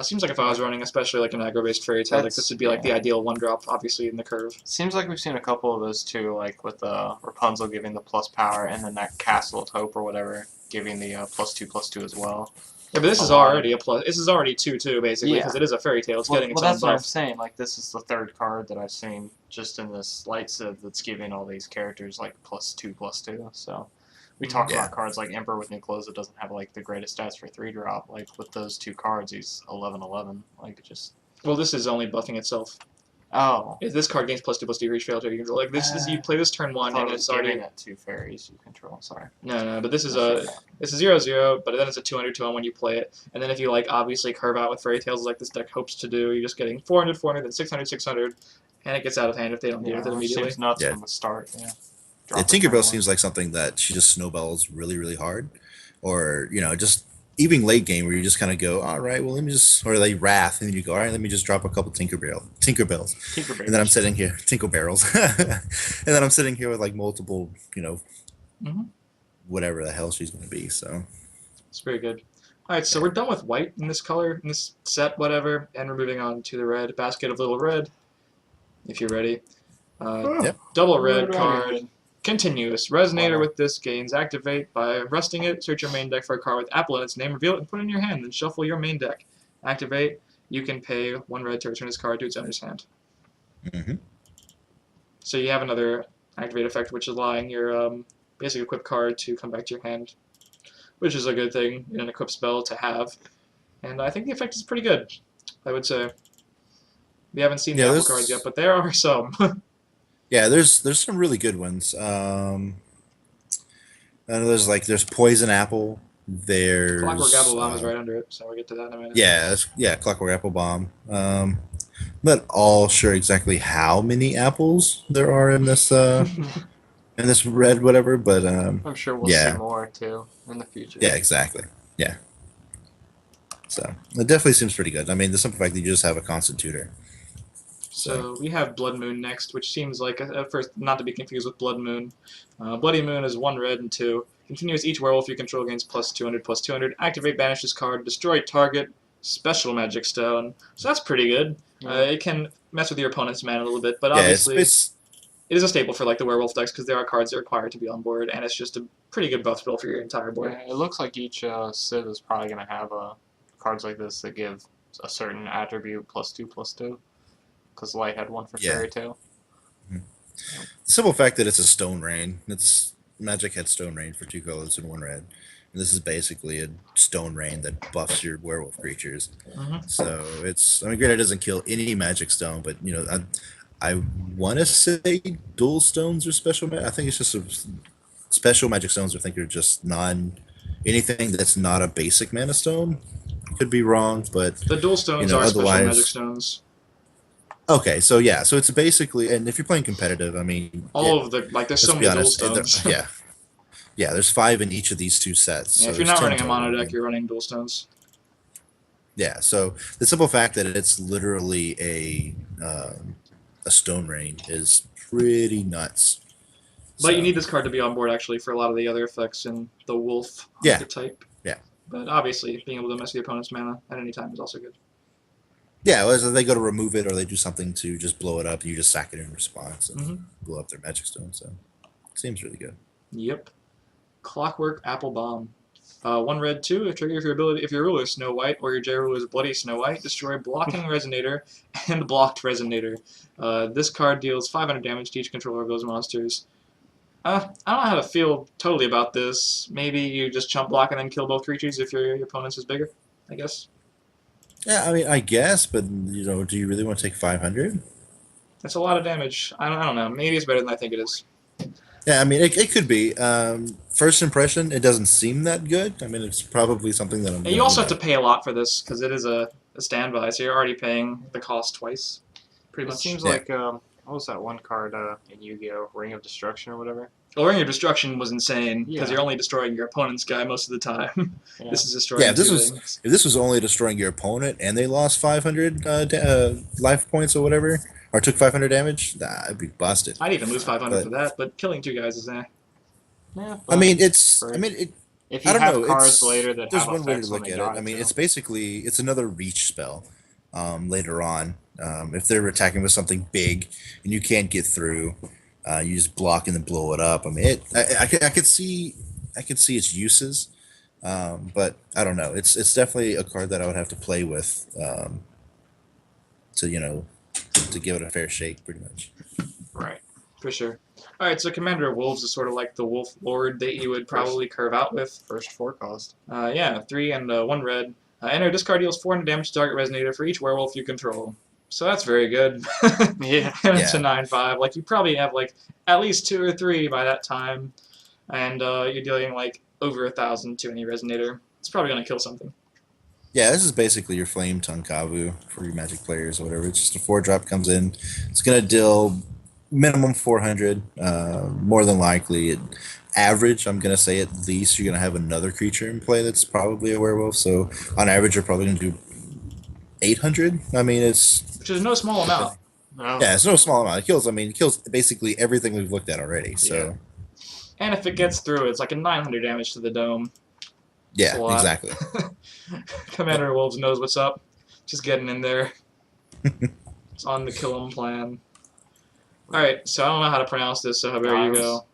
Seems like if I was running, especially like an aggro-based fairy tale, like this would be like the ideal 1-drop, obviously in the curve. Seems like we've seen a couple of those too, like with Rapunzel giving the plus power, and then that Castle of Hope or whatever giving the +2/+2 as well. Yeah, but this is already a plus. This is already 2/2 basically because Yeah. it is a fairy tale. It's getting its well, own that's what I'm buff. saying. Like this is the 3rd card that I've seen just in this light sieve that's giving all these characters like +2/+2. So we talk Yeah. about cards like Emperor with new clothes that doesn't have like the greatest stats for 3-drop. Like with those 2 cards, he's 11/11. Like just Well, this is only buffing itself. oh. This card gains +2/+2 for each fairy tale you control. Like this is you play this turn I 1 thought and it was it's already giving it 2 fairies you control. Sorry. no, but this is a 0/0, but then it's a 200/2 when you play it. And then if you like obviously curve out with fairy tales like this deck hopes to do, you're just getting 400/400, then 600/600, and it gets out of hand if they don't deal with it which immediately. seems nuts Yeah. from the start. Yeah. Yeah, Tinkerbell seems like something that she just snowballs really, really hard, or just even late game where you just kind of go, all right, well let me just, or like Wrath, and then you go, all right, let me just drop a couple Tinkerbells, Tinkerbell. and then I'm sitting here, Tinklebarrels, and then I'm sitting here with like multiple, Mhm. whatever the hell she's going to be. So It's very good. Alright, so we're done with white in this color, in this set, whatever, and we're moving on to the red. Basket of Little Red, if you're ready. Yep. Double red Red. card. Continuous. Resonator Wow. with this gains activate by rusting it. Search your main deck for a card with apple in its name. Reveal it and put it in your hand. Then shuffle your main deck. Activate. You can pay 1 red to return this card to its owner's hand. mhm. So you have another activate effect, which is allowing your basic equip card to come back to your hand, which is a good thing in an equip spell to have. And I think the effect is pretty good, I would say. We haven't seen the Yeah, apple there's- cards yet, but there are some. Yeah, there's some really good ones. I know there's Poison Apple. There's Clockwork Apple Bomb is right under it, so we'll get to that in a minute. Yeah, Clockwork Apple Bomb. Not all sure exactly how many apples there are in this red whatever, but I'm sure we'll yeah. see more too in the future. yeah, exactly. Yeah. So it definitely seems pretty good. I mean, the simple fact that you just have a constant tutor. So we have Blood Moon next, which seems like, at first, not to be confused with Blood Moon. Bloody Moon is 1 red and 2. Continuous each werewolf you control gains +200/+200. Activate, banish this card, destroy target, special magic stone. So that's pretty good. Yeah. It can mess with your opponent's mana a little bit, but Yeah, obviously it's it is a staple for like the werewolf decks because there are cards that require to be on board, and it's just a pretty good buff spell for your entire board. Yeah, it looks like each Civ is probably going to have cards like this that give a certain attribute +2/+2. Because Light had one for Yeah. Fairy Tale. the simple fact that it's a Stone Rain. Magic had Stone Rain for 2 colors and 1 red. And this is basically a Stone Rain that buffs your werewolf creatures. Mhm. So granted, it doesn't kill any magic stone, but I want to say dual stones are special. I think it's just special magic stones. I think are just anything that's not a basic mana stone. Could be wrong, but The dual stones are special otherwise- magic stones. okay. So yeah, so it's basically, and if you're playing competitive, I mean, All of the like, there's so let's many be dual honest, stones. yeah, there's 5 in each of these 2 sets. Yeah, so if you're there's not 10 running a mono total. deck, you're running dual stones. Yeah, so the simple fact that it's literally a Stone Rain is pretty nuts. But you need this card to be on board actually for a lot of the other effects in the wolf archetype. Yeah. But obviously, being able to mess with the opponent's mana at any time is also good. Yeah, whether they go to remove it or they do something to just blow it up, you just sack it in response and blow up their magic stone. So it seems really good. Yep. Clockwork Apple Bomb. 1 red, 2. Trigger if your ruler is Snow White or your J ruler is Bloody Snow White, destroy blocking resonator and blocked resonator. This card deals 500 damage to each controller of those monsters. I don't know how to feel totally about this. Maybe you just chump block and then kill both creatures if your opponent's is bigger, I guess. Yeah, I mean, I guess, but you know, do you really want to take 500? That's a lot of damage. I don't know. Maybe it's better than I think it is. Yeah, I mean, it could be. First impression, it doesn't seem that good. I mean, it's probably something that I'm. And you also have to pay a lot for this because it is a standby, so you're already paying the cost twice. Pretty much. It seems like what was that one card in Yu-Gi-Oh? Ring of Destruction or whatever? Well, Ring of Destruction was insane because Yeah. you're only destroying your opponent's guy most of the time. Yeah. This is destroying. Yeah, if this two was things. if this was only destroying your opponent and they lost 500 life points or whatever, or took 500 damage, I'd be busted. I'd even lose 500 But- for that, but killing 2 guys is Yeah. I mean, it's. Right. I mean, it. if you I don't have know. cards It's, later that there's have one way to effects when look they at it. die, I mean, too. it's another reach spell. Later on, if they're attacking with something big and you can't get through, you just block and then blow it up. I mean, I could see its uses, but I don't know. It's definitely a card that I would have to play with to give it a fair shake, pretty much. right, for sure. All right, so Commander of Wolves is sort of like the Wolf Lord that you would probably curve out with. First 4 cost. Yeah, 3 and 1 red. Enter discard deals 400 damage to target resonator for each werewolf you control. So that's very good. Yeah. And it's a Yeah. 9/5. Like you probably have like at least 2 or 3 by that time, and you're dealing like over 1,000 to any resonator. It's probably gonna kill something. Yeah, this is basically your Flame Tongue Kavu for your Magic players or whatever. It's just a 4-drop comes in. It's gonna deal minimum 400. More than likely, average, I'm gonna say at least you're gonna have another creature in play that's probably a werewolf. So on average, you're probably gonna do 800. I mean, it's Which is no small amount. No. yeah, it's no small amount. It kills. I mean, it kills basically everything we've looked at already. So And if it gets through, it's like a 900 damage to the dome. yeah, a lot. exactly. Commander of Wolves knows what's up. Just getting in there. It's on the kill 'em plan. Alright, so I don't know how to pronounce this, so there you go.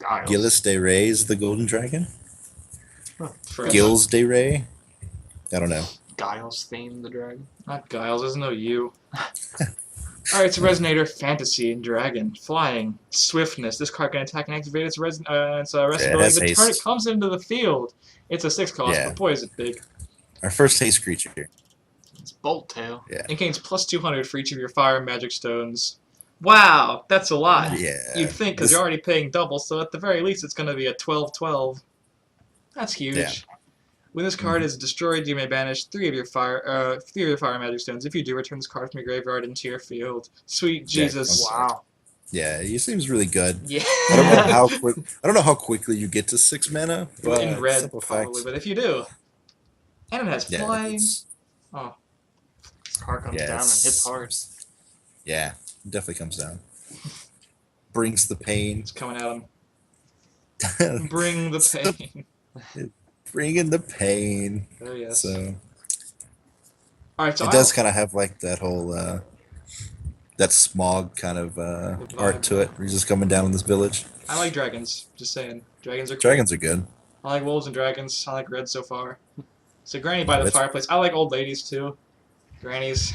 Giles. Gillis de Rey's the Golden Dragon. For- Gilles de Rey. I don't know. Giles theme the dragon. Not Giles, there's no U. Alright, it's a Resonator, Fantasy, Dragon, Flying, Swiftness. This card can attack and activate its res it ability. has The turn it haste. comes into the field. It's a 6 cost, Yeah. but boy is it big. Our first haste creature. It's Bolt Tail. Yeah. It gains plus 200 for each of your fire and magic stones. Wow, that's a lot. Yeah. You'd think, because This- you're already paying double, so at the very least it's going to be a 12/12. That's huge. Yeah. When this card is destroyed, you may banish 3 of your fire magic stones. If you do, return this card from your graveyard into your field. Sweet Jesus. Wow. Yeah, he seems really good. Yeah. I don't know how quick. I don't know how quickly you get to 6 mana. But In red, simple probably, fact. but if you do. And it has Yeah, flying. it's- Oh, This card comes Yeah, down and it's- hits hard. yeah, it definitely comes down. Brings the pain. it's coming at him. Bring the So- pain. Bringing the pain. Oh, yes. So Alright, so it does kind of have like that whole that smog kind of art to it. We're just coming down in this village. I like dragons. Just saying. Dragons are cool. Dragons are good. I like wolves and dragons. I like red so far. So Granny by the That's- fireplace. I like old ladies too. Grannies.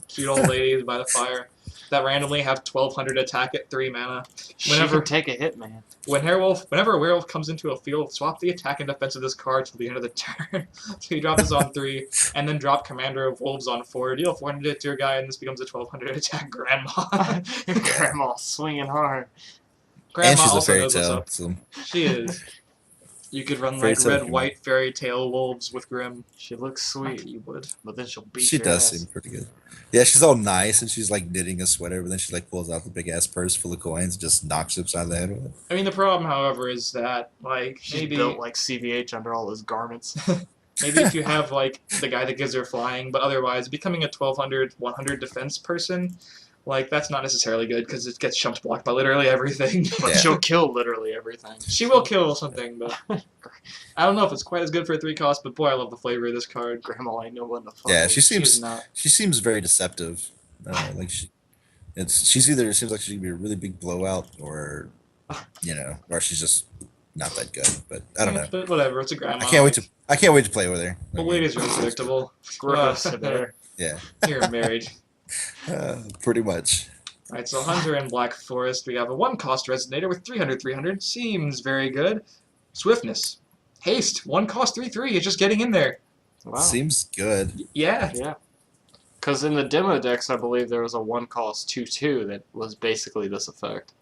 Cute old ladies by the fire. That randomly have 1200 attack at 3 mana. She Whenever- can take a hit, man. Whenever a werewolf comes into a field, swap the attack and defense of this card till the end of the turn. So you drop this on 3, and then drop Commander of Wolves on 4. Deal 400 to your guy, and this becomes a 1200 attack Grandma. Your grandma swinging hard. Grandma and she's a also fairy knows what's tale. up. So She is. You could run Fairy like tale red, human. white fairy tale wolves with Grimm. She looks Not that sweet, you would. but then she'll beat she your does ass. seem pretty good. Yeah, she's all nice and she's like knitting a sweater, but then she like pulls out the big ass purse full of coins and just knocks you upside the head with it. I mean, the problem, however, is that like She's maybe built like CVH under all those garments. maybe if you have like the guy that gives her flying, but otherwise becoming a 1200, 100 defense person, Like, that's not necessarily good because it gets chump blocked by literally everything. But Yeah. she'll kill literally everything. She will kill something, but I don't know if it's quite as good for a 3 cost, but boy, I love the flavor of this card. Grandma ain't no one to fuck Yeah, with. she seems not. she seems very deceptive. Like she's either, it seems like she can be a really big blowout, or or she's just not that good. But I don't know. But whatever, it's a grandma. I can't wait to play with her. The lady's really predictable. Gross there. Yeah, You're married. pretty much. Alright, so Hunter and Black Forest, we have a 1-cost Resonator with 300/300. Seems very good. Swiftness. Haste. 1-cost 3/3. It's just getting in there. Wow. Seems good. Yeah. Yeah. Because in the demo decks, I believe there was a 1-cost 2/2 that was basically this effect.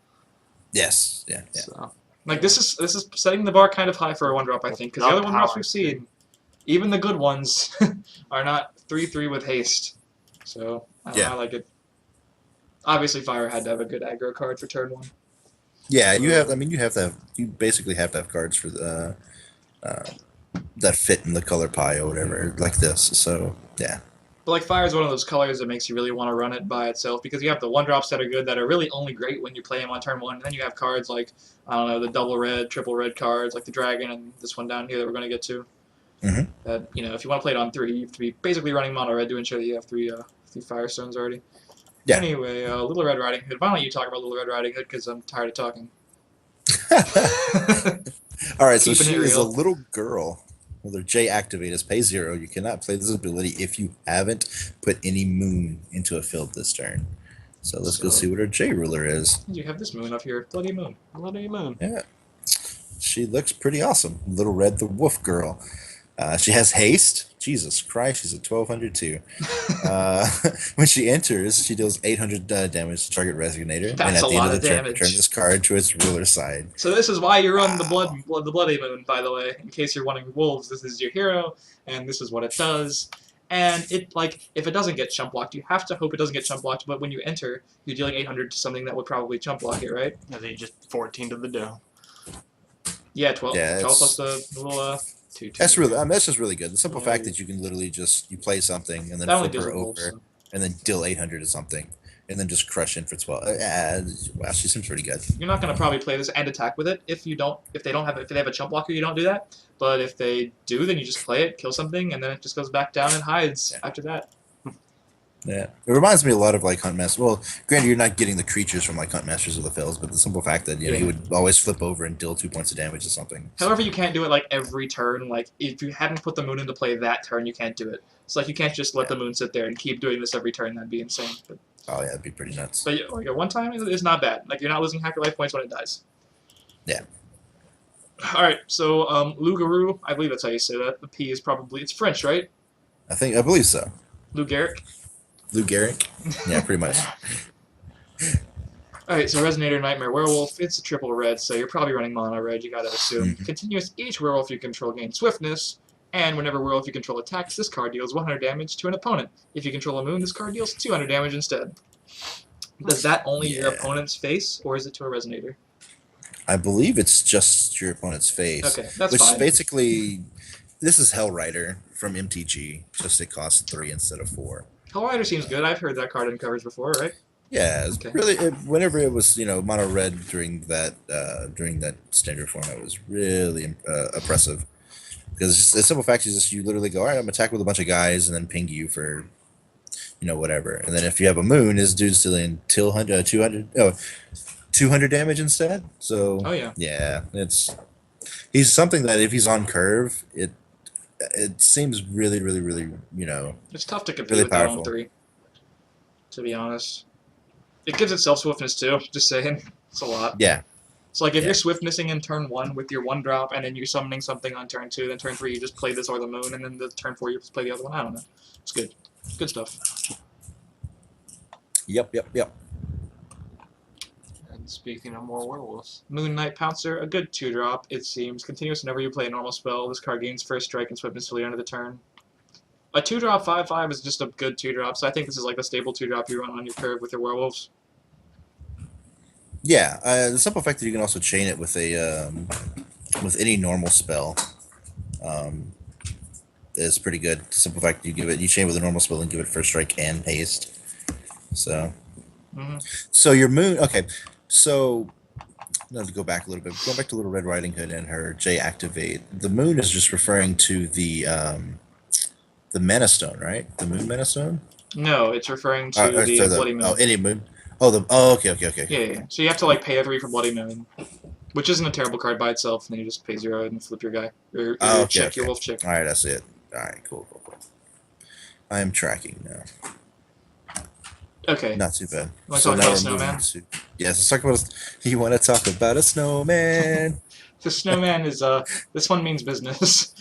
Yes. Yeah. So. Like, this is setting the bar kind of high for a 1-drop, I think, because the other 1-drops Power. we've seen, even the good ones, are not 3/3 with haste. So, I like it. Obviously, Fire had to have a good aggro card for turn 1. Yeah, you have. I mean, you basically have to have cards for the that fit in the color pie or whatever, like this. So yeah. But like Fire is one of those colors that makes you really want to run it by itself because you have the 1-drops that are good that are really only great when you play them on turn 1, and then you have cards like, I don't know, the double red, triple red cards like the Dragon and this one down here that we're going to get to. Mhm. That, if you want to play it on 3, you have to be basically running mono red to ensure that you have 3 Firestones already. Yeah. Anyway, Little Red Riding Hood. Why don't you talk about Little Red Riding Hood because I'm tired of talking. All right, so Keeping she it is a real. little girl. Well, their J activate is pay 0. You cannot play this ability if you haven't put any moon into a field this turn. So let's go see what her J ruler is. You have this moon up here. Bloody moon. Bloody moon. Yeah. She looks pretty awesome. Little Red the Wolf Girl. She has haste. Jesus Christ, she's at 1200 too. When she enters, she deals 800 damage to target Resonator. And That's at a the lot end of of the turn, damage. return this card to its ruler side. So this is why you run Wow. the Bloody Moon, by the way. In case you're wanting wolves, this is your hero, and this is what it does. And it, like, if it doesn't get chump blocked, you have to hope it doesn't get chump blocked, but when you enter, you're dealing 800 to something that would probably chump block it, right? And then just 14 to the dough. Yeah, 12. Yeah, 12 it's- plus the little, 2 That's really, that's just really good. The simple Yeah. fact that you can literally just, you play something and then that only flip deals her with wolves. over So. and then deal 800 to something and then just crush in for 12. Wow, she seems pretty good. You're not going to probably play this and attack with it if they have a chump blocker, you don't do that. But if they do, then you just play it, kill something, and then it just goes back down and hides after that. Yeah, it reminds me a lot of like Huntmaster. Well, granted, you're not getting the creatures from like Huntmasters of the Fells, but the simple fact that you would always flip over and deal 2 points of damage to something. However, you can't do it like every turn. Like if you hadn't put the moon into play that turn, you can't do it. It's like you can't just let the moon sit there and keep doing this every turn. That'd be insane. But Oh yeah, that'd be pretty nuts. yeah, like at one time is not bad. Like you're not losing half your life points when it dies. Yeah. All right, so Loup-Garou, I believe that's how you say that. The P is probably it's French, right? I believe so. Lou Gehrig. Lou Gehrig? Yeah, pretty much. Alright, so Resonator, Nightmare, Werewolf, it's a triple red, so you're probably running mono red, you gotta assume. Mhm. Continuous, each werewolf you control gains swiftness, and whenever werewolf you control attacks, this card deals 100 damage to an opponent. If you control a moon, this card deals 200 damage instead. Does that only your Yeah. opponent's face, or is it to a Resonator? I believe it's just your opponent's face. Okay, that's which fine. basically, this is Hellrider from MTG, just it costs 3 instead of 4. Hellrider seems good, I've heard that card in covers before, right? Yeah, it's Okay. really. Whenever it was, mono red during that standard format, was really oppressive. Because the simple fact is, just you literally go, all right, I'm gonna attack with a bunch of guys, and then ping you for, whatever. And then if you have a moon, this dude's dealing 200 damage instead. So Oh yeah. yeah, he's something that if he's on curve, it seems really, really, really, It's tough to compete Really with that on powerful. 3, to be honest. It gives itself swiftness too, just saying. It's a lot. yeah. So like if Yeah. you're swiftnessing in turn 1 with your 1-drop, and then you're summoning something on turn 2, then turn 3 you just play this or the moon, and then the turn 4 you just play the other one. I don't know. It's good. Good stuff. Yep. And speaking of more werewolves. Moon Knight Pouncer, a good 2-drop, it seems. Continuous whenever you play a normal spell. This card gains first strike and swiftness till the end of the turn. A 2-drop 5/5 is just a good 2-drop, so I think this is like the stable 2-drop you run on your curve with your werewolves. Yeah, the simple fact that you can also chain it with a with any normal spell is pretty good. The simple fact that you chain with a normal spell and give it first strike and haste. So Hmm. So your moon. Okay, so let's go back a little bit. Going back to Little Red Riding Hood and her J activate. The moon is just referring to the Mana Stone, right? The Moon Mana Stone. No, it's referring to Or the so Bloody oh, Moon. any moon. Oh, the oh, okay, okay, okay, Yeah, okay. yeah. So you have to like pay a 3 for Bloody Moon, which isn't a terrible card by itself. And then you just pay 0 and flip your guy or Oh, your okay, chick, your okay. wolf chick. All right, I see it. All right, cool, cool, cool. I am tracking now. Okay. Not too bad. Want to So talk now about we're moving Snowman? to. Yes, let's talk about. You want to talk about a snowman? The Snowman is this one means business.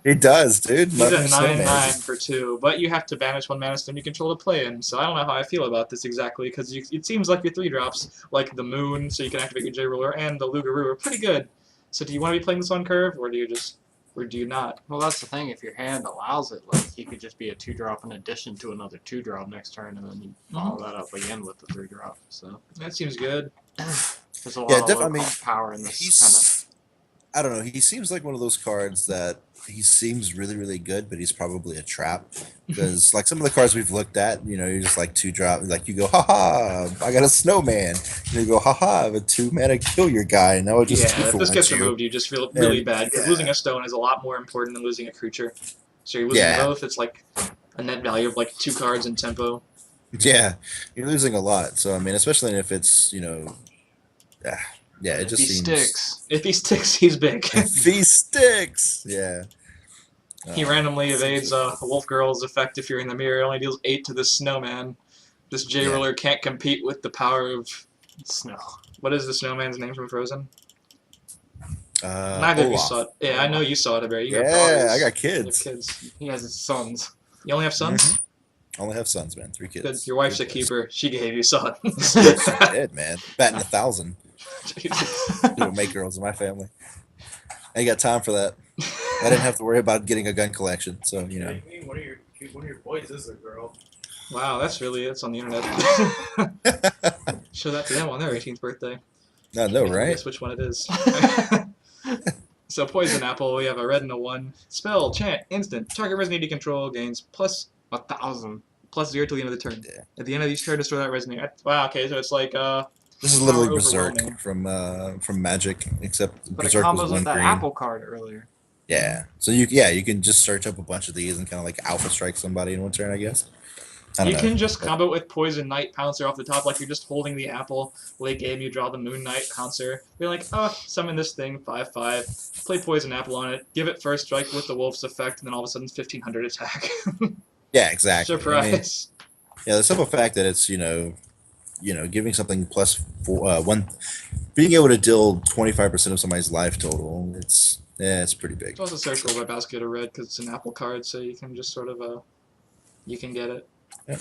He does, dude. He's Love a your snowman. 9/9 for 2, but you have to banish one mana stone you control to play him. So I don't know how I feel about this exactly, because it seems like your 3-drops, like the Moon, so you can activate your J Ruler, and the Lugaroo are pretty good. So do you want to be playing this on curve, or do you not? Well, that's the thing. If your hand allows it, like he could just be a 2-drop in addition to another 2-drop next turn, and then you follow that up again with the 3-drop. So That seems good. there's a lot Yeah, of definitely. I mean, power in this he's. I don't know. He seems like one of those cards that he seems really, really good, but he's probably a trap because, like some of the cards we've looked at, you know, you're just like 2-drop, like you go, haha, I got a snowman, and you go, haha, I have a 2-mana kill your guy, and that would just Yeah, if this gets you. removed, you just feel really And, bad, because yeah. losing a stone is a lot more important than losing a creature. So you're losing Yeah. both, it's like a net value of like 2 cards in tempo. Yeah, you're losing a lot. So I mean, especially if it's yeah, it if just he seems. sticks. If he sticks, he's big. If he sticks, yeah. He randomly evades a Wolf Girl's effect if you're in the mirror. It only deals 8 to the Snowman. This J Yeah. Ruler can't compete with the power of Snow. what is the Snowman's name from Frozen? Neither Neither of you saw it. Yeah, I know you saw it, Barry. You got Yeah, daughters. I got You have kids. kids. He has his sons. You only have sons? Mhm. I only have sons, man. 3 kids. Good. Your wife's a 3 kids. keeper. She gave you sons. I did, man. Batting 1,000. Jesus. Doing make girls in my family. I ain't got time for that. I didn't have to worry about getting a gun collection, so you know. What do you mean? One of your boys is a girl. Wow, that's on the internet. Show that to them on their 18th birthday. I know, right? Guess which one it is. So Poison Apple, we have a red and a 1. Spell, chant, instant. Target resonator you control gains plus 1,000. +0 till the end of the turn. Yeah. At the end of each turn, destroy that resonator. Wow, okay, so it's like This is literally Power Berserk overwhelming. from Magic, except But it Berserk was combos 1 with that green. apple card earlier. Yeah. So you can just search up a bunch of these and kind of like alpha strike somebody in 1 turn, I guess. I don't you know. can just combo it with Poison Knight Pouncer off the top, like you're just holding the apple. Late game, you draw the Moon Knight Pouncer. You're like, oh, summon this thing, 5/5. Play Poison Apple on it. Give it first strike with the Wolf's effect, and then all of a sudden, 1,500 attack. Yeah, exactly. Surprise. I mean, yeah, the simple fact that it's giving something +1, being able to deal 25% of somebody's life total. It's pretty big. It's also searchable by basket of red because it's an apple card, so you can just sort of you can get it. Yeah.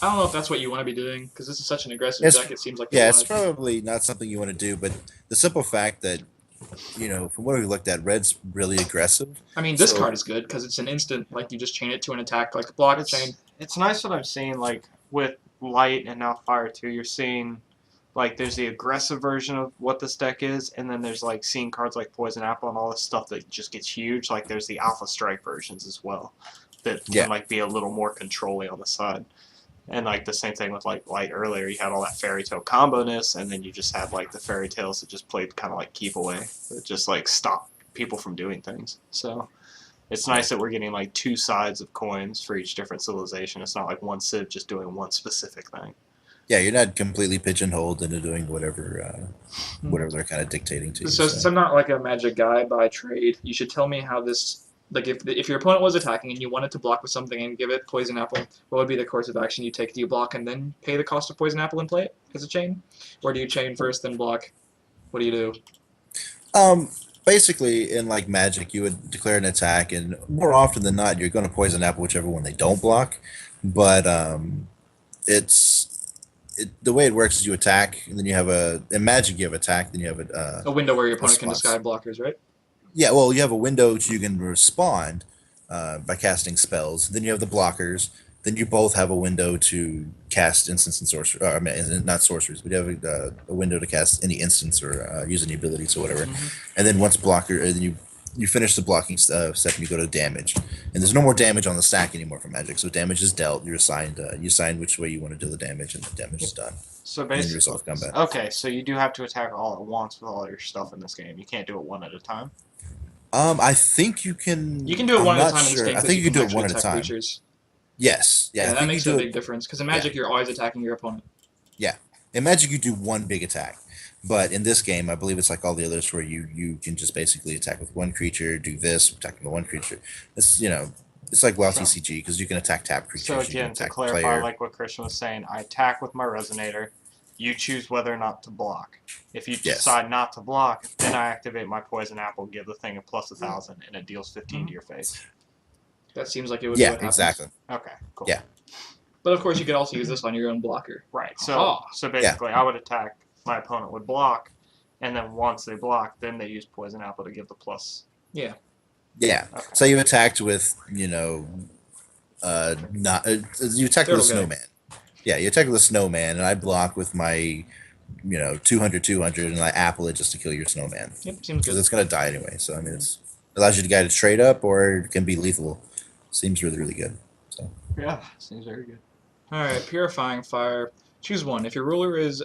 I don't know if that's what you want to be doing because this is such an aggressive It's- deck. It seems like Yeah, it's probably not something you want to do, but the simple fact that from what we looked at, red's really aggressive. I mean, this so- card is good because it's an instant. Like you just chain it to an attack, like block chain. It's nice what I'm seeing, like, with Light and now Fire, too. You're seeing, like, there's the aggressive version of what this deck is, and then there's, like, seeing cards like Poison Apple and all this stuff that just gets huge. Like, there's the Alpha Strike versions as well that can, like, be a little more controlling on the side. And, like, the same thing with, like, Light earlier. You had all that Fairy Tale combo-ness, and then you just had, like, the Fairy Tales that just played kind of like Keep Away. That just, like, stopped people from doing things. So it's nice that we're getting, like, 2 sides of coins for each different civilization. It's not like one civ just doing one specific thing. Yeah, you're not completely pigeonholed into doing whatever they're kind of dictating to you. So since I'm not like a Magic guy by trade, you should tell me how this. Like if your opponent was attacking and you wanted to block with something and give it Poison Apple, what would be the course of action you take? Do you block and then pay the cost of Poison Apple and play it as a chain, or do you chain first then block? What do you do? Basically, in like Magic, you would declare an attack, and more often than not, you're going to Poison Apple whichever one they don't block. But the way it works is you attack, and then you have in Magic you have attack, then you have A window where your opponent can response. discard blockers, right? Yeah, well, you have a window so you can respond by casting spells. Then you have the blockers. Then you both have a window to cast instants and sorcery. I mean, not sorceries, but you have a window to cast any instants or use any abilities or whatever. Mm-hmm. And then once then you you finish the blocking step and you go to damage, and there's no more damage on the stack anymore for magic. So damage is dealt. You're assigned you assign which way you want to deal the damage, and the damage is done. So And then you basically, resolve combat. okay, so you do have to attack all at once with all your stuff in this game. You can't do it one at a time. I think you can. You can do it I'm one at a not time in this sure. game. I 'cause think you can do it actually one at a attack time. Creatures. Yes. Yeah. Yeah, I that think makes you a do big it. difference. Because in Magic, you're always attacking your opponent. In Magic, you do one big attack, but in this game, I believe it's like all the others where you can just basically attack with one creature, do this, attack with one creature. It's it's like WoW So- TCG because you can attack tap creatures. So you can again, to attack clarify, player. like what Christian was saying, I attack with my resonator. You choose whether or not to block. If you Yes. decide not to block, then I activate my poison apple, give the thing a plus 1,000, and it deals 15 to your face. That seems like it would be Yeah, what happens. exactly. Okay, cool. Yeah. But of course, you could also use this on your own blocker. Right. So Ah. so basically, I would attack. My opponent would block, and then once they block, then they use poison apple to give the plus. Yeah. Okay. So you attacked with not you attacked with a Turtle guy. snowman. Yeah, you attack with a snowman, and I block with my 200, and I apple it just to kill your snowman Yep, seems because good. it's gonna die anyway. So I mean, it allows you to guide it straight up, or it can be lethal. Seems really really good. So Yeah, seems very good. All right, Purifying Fire. Choose one. If your ruler is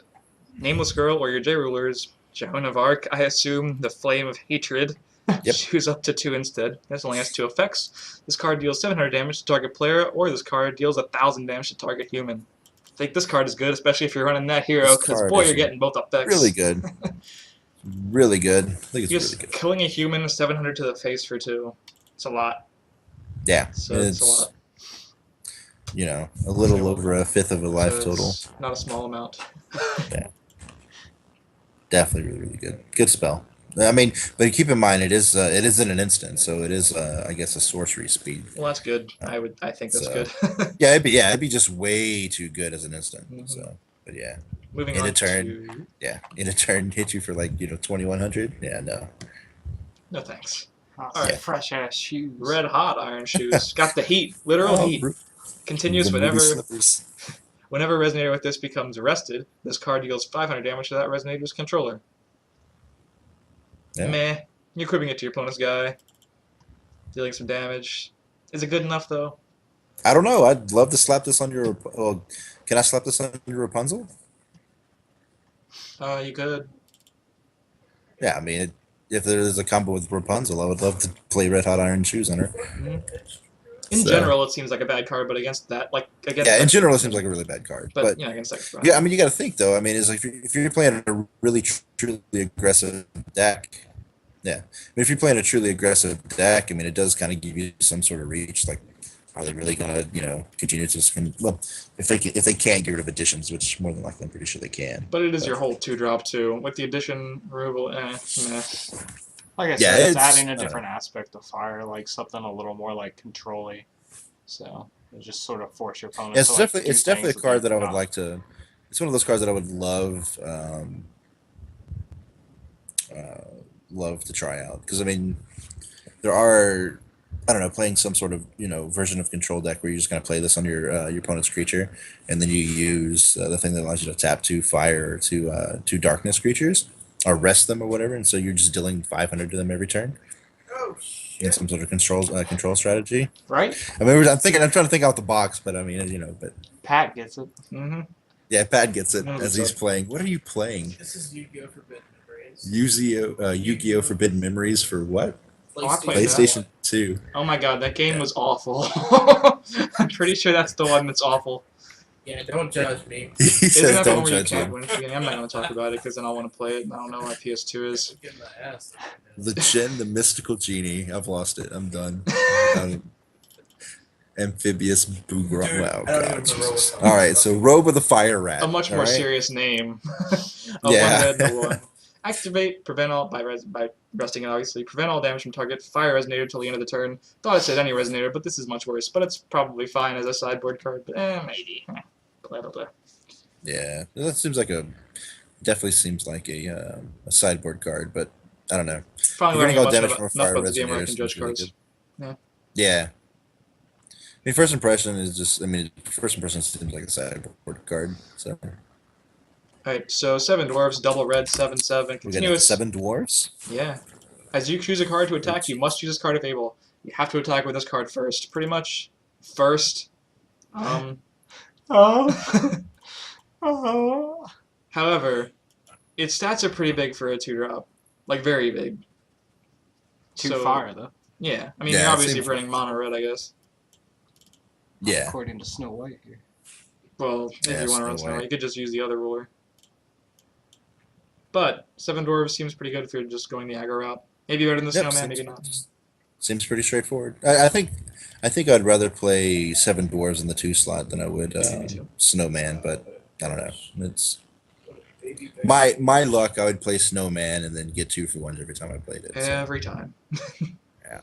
Nameless Girl or your J ruler is Joan of Arc, I assume the Flame of Hatred. Yep. Choose up to 2 instead. This only has 2 effects. This card deals 700 damage to target player, or this card deals 1,000 damage to target human. I think this card is good, especially if you're running that hero, This because card boy, is you're getting both effects. really good, really good. I think it's Just really good. killing a human 700 to the face for 2. It's a lot. Yeah, So it's a lot. A little over a fifth of a life So total. it's not a small amount. Definitely really really good. Good spell. I mean, but keep in mind it is in an instant, so it is I guess a sorcery speed. Well, that's good. I think that's So- good. Yeah, it'd be just way too good as an instant. Mhm. So, but yeah, Moving In on a turn. to... in a turn hit you for like 2100. Yeah, no. Oh, No thanks. Alright, fresh ass shoes. Red hot iron shoes. Got the heat. Literal Oh, heat. Continues the movie whenever slippers. resonator with this becomes arrested. This card deals 500 damage to that resonator's controller. Yeah. Meh. You're cribbing it to your opponent's guy. Dealing some damage. Is it good enough though? I don't know. I'd love to slap this on your. Oh, can I slap this on your Rapunzel? You could. Yeah, I mean, if there's a combo with Rapunzel, I would love to play Red Hot Iron Shoes on her. In So- general, it seems like a bad card, but against that, like against Yeah, in that- general, it seems like a really bad card. But But against that. yeah, I mean, you got to think though. I mean, it's like if you're playing a really truly aggressive deck. Yeah, I mean, if you're playing a truly aggressive deck, I mean, it does kind of give you some sort of reach. Like, are they really gonna, continue to just? Well, if they can't get rid of additions, which more than likely I'm pretty sure they can. But it is your whole 2-drop too. With the addition removal, meh. Like I Yeah, said, it's it's- adding I a don't different aspect of fire, like something a little more like control-y. So it just sort of force your opponent. It's to, definitely do a things card they that I would don't. like to. It's one of those cards that I would love love to try out because I mean there are I don't know playing some sort of version of control deck where you're just gonna play this on your opponent's creature and then you use the thing that allows you to tap 2 fire or 2 darkness creatures or rest them or whatever and so you're just dealing 500 to them every turn Oh in shit. some sort of control strategy. Right? I mean I'm trying to think out the box but I mean but Pat gets it. Mm-hmm. yeah Pat gets it No, as it's he's up. playing. What are you playing? This is Yu-Gi-Oh! Forbidden Memories. Yu-Gi-Oh! Forbidden Memories for what? Oh, I played that. PlayStation 2. Oh my god, that game Yeah. was awful. I'm pretty sure that's the one that's awful. Yeah, don't judge me. He Isn't says, that the one "Don't where you judge can't him." win at the beginning? I'm not going to talk about it because then I'll want to play it and I don't know what PS2 is. I'm getting my ass. The mystical genie. I've lost it. I'm done. Amphibious Boogra. Dude, Wow, I don't God, even know Jesus. what- All right, so Robe of the Fire Rat. A much all more right? serious name. Yeah. 1 red, no 1. Activate, prevent all, by resting it obviously, prevent all damage from target, fire resonator till the end of the turn. Thought it said any resonator, but this is much worse. But it's probably fine as a sideboard card, but maybe. Blah, blah, blah. Yeah, that seems like definitely seems like a sideboard card, but I don't know. Finally Learning learning all much damage about, from a enough fire about the game where I resonator can seems judge really cards. good. Yeah. I mean, first impression is just. I mean, first impression seems like a sideboard card. So Alright, so 7 dwarves, double red, 7/7, we got continuous. 7 dwarves. Yeah. As you choose a card to attack, you must choose this card if able. You have to attack with this card first. Pretty much first. Oh. Oh. However, its stats are pretty big for a 2-drop. Like, very big. Too So, fire though. Yeah. I mean, Yeah, you're it obviously seems running mono red, I guess. Yeah. According to Snow White here. Well, if Yeah, you want to Snow run Snow White. White, you could just use the other ruler. But 7 dwarves seems pretty good if you're just going the aggro route. Maybe better than the snowman, maybe not. Seems pretty straightforward. I think I'd rather play 7 dwarves in the 2 slot than I would Me too. snowman, but I don't know. It's my luck. I would play snowman and then get 2 for 1 every time I played it. So. Every time. Yeah.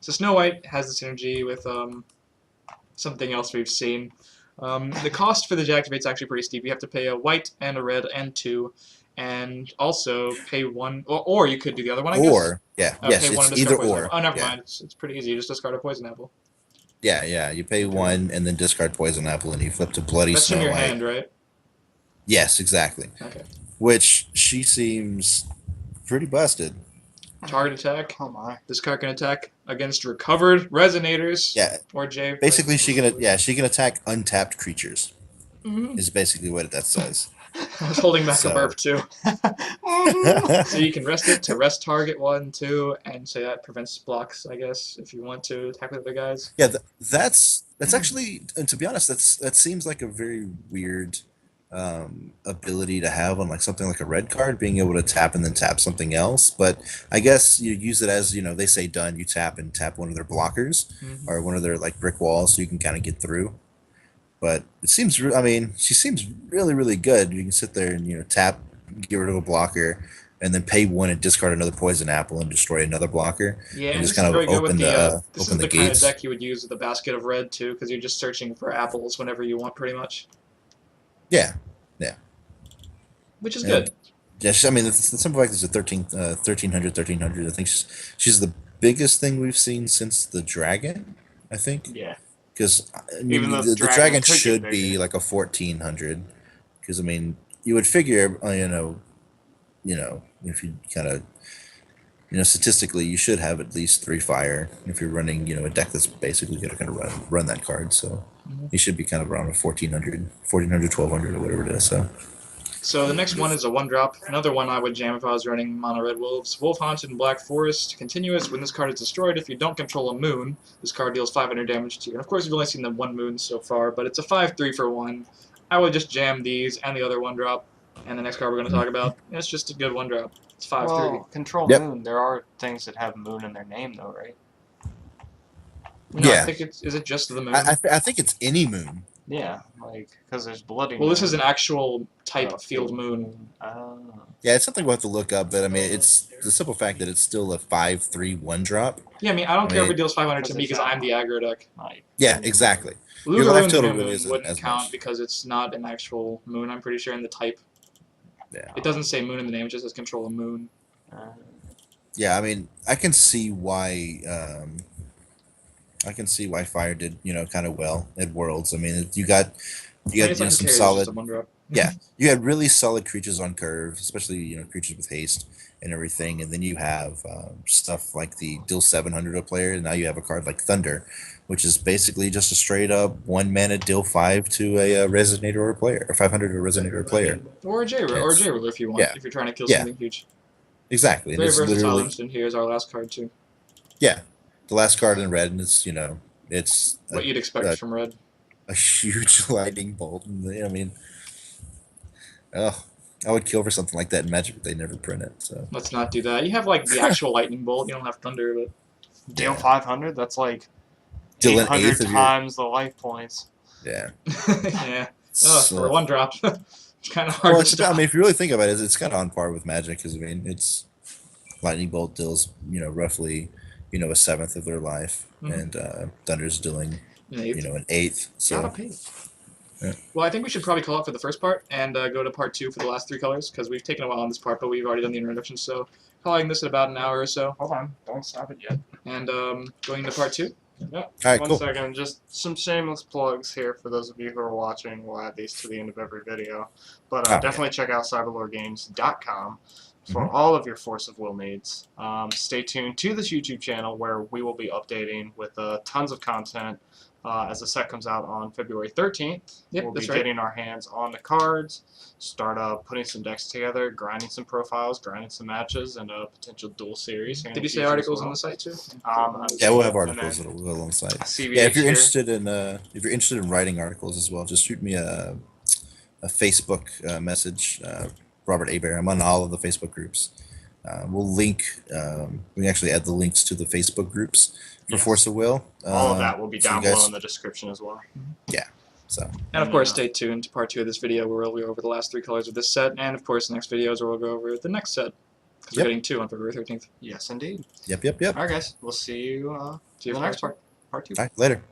So Snow White has the synergy with something else we've seen. The cost for the deactivate's actually pretty steep. You have to pay a white and a red and 2, and also pay 1, or you could do the other one, I guess. Or yes, pay 1 and it's discard either poison or. apple. Oh, never Yeah. mind. It's pretty easy. You just discard a poison apple. Yeah. You pay 1 and then discard poison apple, and you flip to bloody That's Snow from your White. hand, right? Yes, exactly. Okay. Which she seems pretty busted. Target attack. Oh my. This card can attack against recovered resonators. Yeah. Or J. Basically, she can attack untapped creatures. Mhm. Is basically what that says. I was holding back So- a burp too. So you can rest it to rest target 1, 2, and say that prevents blocks, I guess, if you want to attack with other guys. Yeah, that's actually, and to be honest, that seems like a very weird ability to have on like something like a red card, being able to tap and then tap something else. But I guess you use it as, they say done, you tap and tap one of their blockers Mhm. or one of their like brick walls, so you can kind of get through. But it seems, I mean, she seems really, really good. You can sit there and tap, get rid of a blocker, and then pay 1 and discard another poison apple and destroy another blocker. Yeah, And and just this kind is of really good with open the. This open is the the kind of gates. deck you would use with a basket of red too, because you're just searching for apples whenever you want, pretty much, Yeah. which is Yeah. good. Yeah, I mean, the simple fact is a 1300. I think she's the biggest thing we've seen since the dragon, I think. Yeah. Because Even though the the dragon dragon could get should be bigger. like a 1400. Because I mean, you would figure, if you kind of, statistically, you should have at least 3 fire if you're running, a deck that's basically going to kind of run that card. So Mhm. you should be kind of around a 1400, 1200 or whatever it is. So the next one is a 1-drop. Another one I would jam if I was running mono red wolves. Wolf Haunted in Black Forest. Continuous. When this card is destroyed, if you don't control a moon, this card deals 500 damage to you. And of course, you've only seen the 1 moon so far, but it's a 5/3 for 1. I would just jam these and the other 1-drop, and the next card we're going to talk about. It's just a good 1-drop. It's 5/3. Well, control Yep. moon. There are things that have moon in their name, though, right? No, I Yeah. think is it just the moon? I think it's any moon. Yeah, like because there's bloody. Well, this moon. is an actual type Oh, field moon. Oh. Yeah, it's something we'll have to look up, but I mean, it's the simple fact that it's still a 5/3 1-drop. Yeah, I mean, I don't care if it Right. deals 500 to me because I'm the aggro deck. Like, Yeah, exactly. Your life Lugaroon's total new really moon isn't wouldn't as count much. because it's not an actual moon, I'm pretty sure, in the type. Yeah. It doesn't say moon in the name, it just says control a moon. Yeah, I mean, I can see why. Fire did kind of well at Worlds. I mean, you got I mean, it's some like Terry, it's solid. just a 1-drop. Yeah, you had really solid creatures on curve, especially creatures with haste and everything, and then you have stuff like the deal 700 a player, and now you have a card like Thunder, which is basically just a straight up 1-mana deal 5 to a resonator or a player, or 500 to a resonator or a player. Or a J ruler if you want, Yeah. if you're trying to kill Yeah. something huge. Exactly, and Very it's versatile literally instant. Here's our last card too. the last card in red, and it's What you'd expect uh, from red. a huge lightning bolt. And I mean, I would kill for something like that in Magic, but they never print it. So Let's not do that. You have like the actual lightning bolt. You don't have thunder, but deal Yeah. 500. That's like Deal an 800 eighth of your- times the life points. yeah. yeah. Oh, So- for a 1-drop, it's kind of hard well, to I stop. mean, if you really think about it, it's kind of on par with Magic because I mean, it's lightning bolt deals roughly a seventh of their life, Mhm. and Thunder's dealing Yeah, an eighth. So gotta pay. Yeah. Well, I think we should probably call it for the first part and go to part 2 for the last 3 colors because we've taken a while on this part, but we've already done the introduction. So calling this at about an hour or so, Hold on, don't stop it yet. and going into part 2. Yep. All right, One cool. second, just some shameless plugs here for those of you who are watching. We'll add these to the end of every video. But Oh, definitely check out cyberloregames.com for Mhm. all of your Force of Will needs. Stay tuned to this YouTube channel where we will be updating with tons of content as the set comes out on February 13th. Yep, We'll be that's right. getting our hands on the cards, start putting some decks together, grinding some profiles, grinding some matches, and a potential dual series. here in Did the you say future as articles on well. the site too? Yeah, we'll have And articles then that'll go alongside. CVH Yeah, if you're here. interested in writing articles as well, just shoot me a Facebook message. Robert Aber. I'm on all of the Facebook groups. We'll link. We can actually add the links to the Facebook groups for Yes. Force of Will. All of that will be so down you guys- below in the description as well. So And of course, stay tuned to part 2 of this video where we'll go over the last 3 colors of this set, and of course, the next videos where we'll go over the next set, because Yep. we're getting 2 on February 13th. Yes, indeed. yep. All right, guys. We'll see you See you in the for next part. Part 2. All right, later.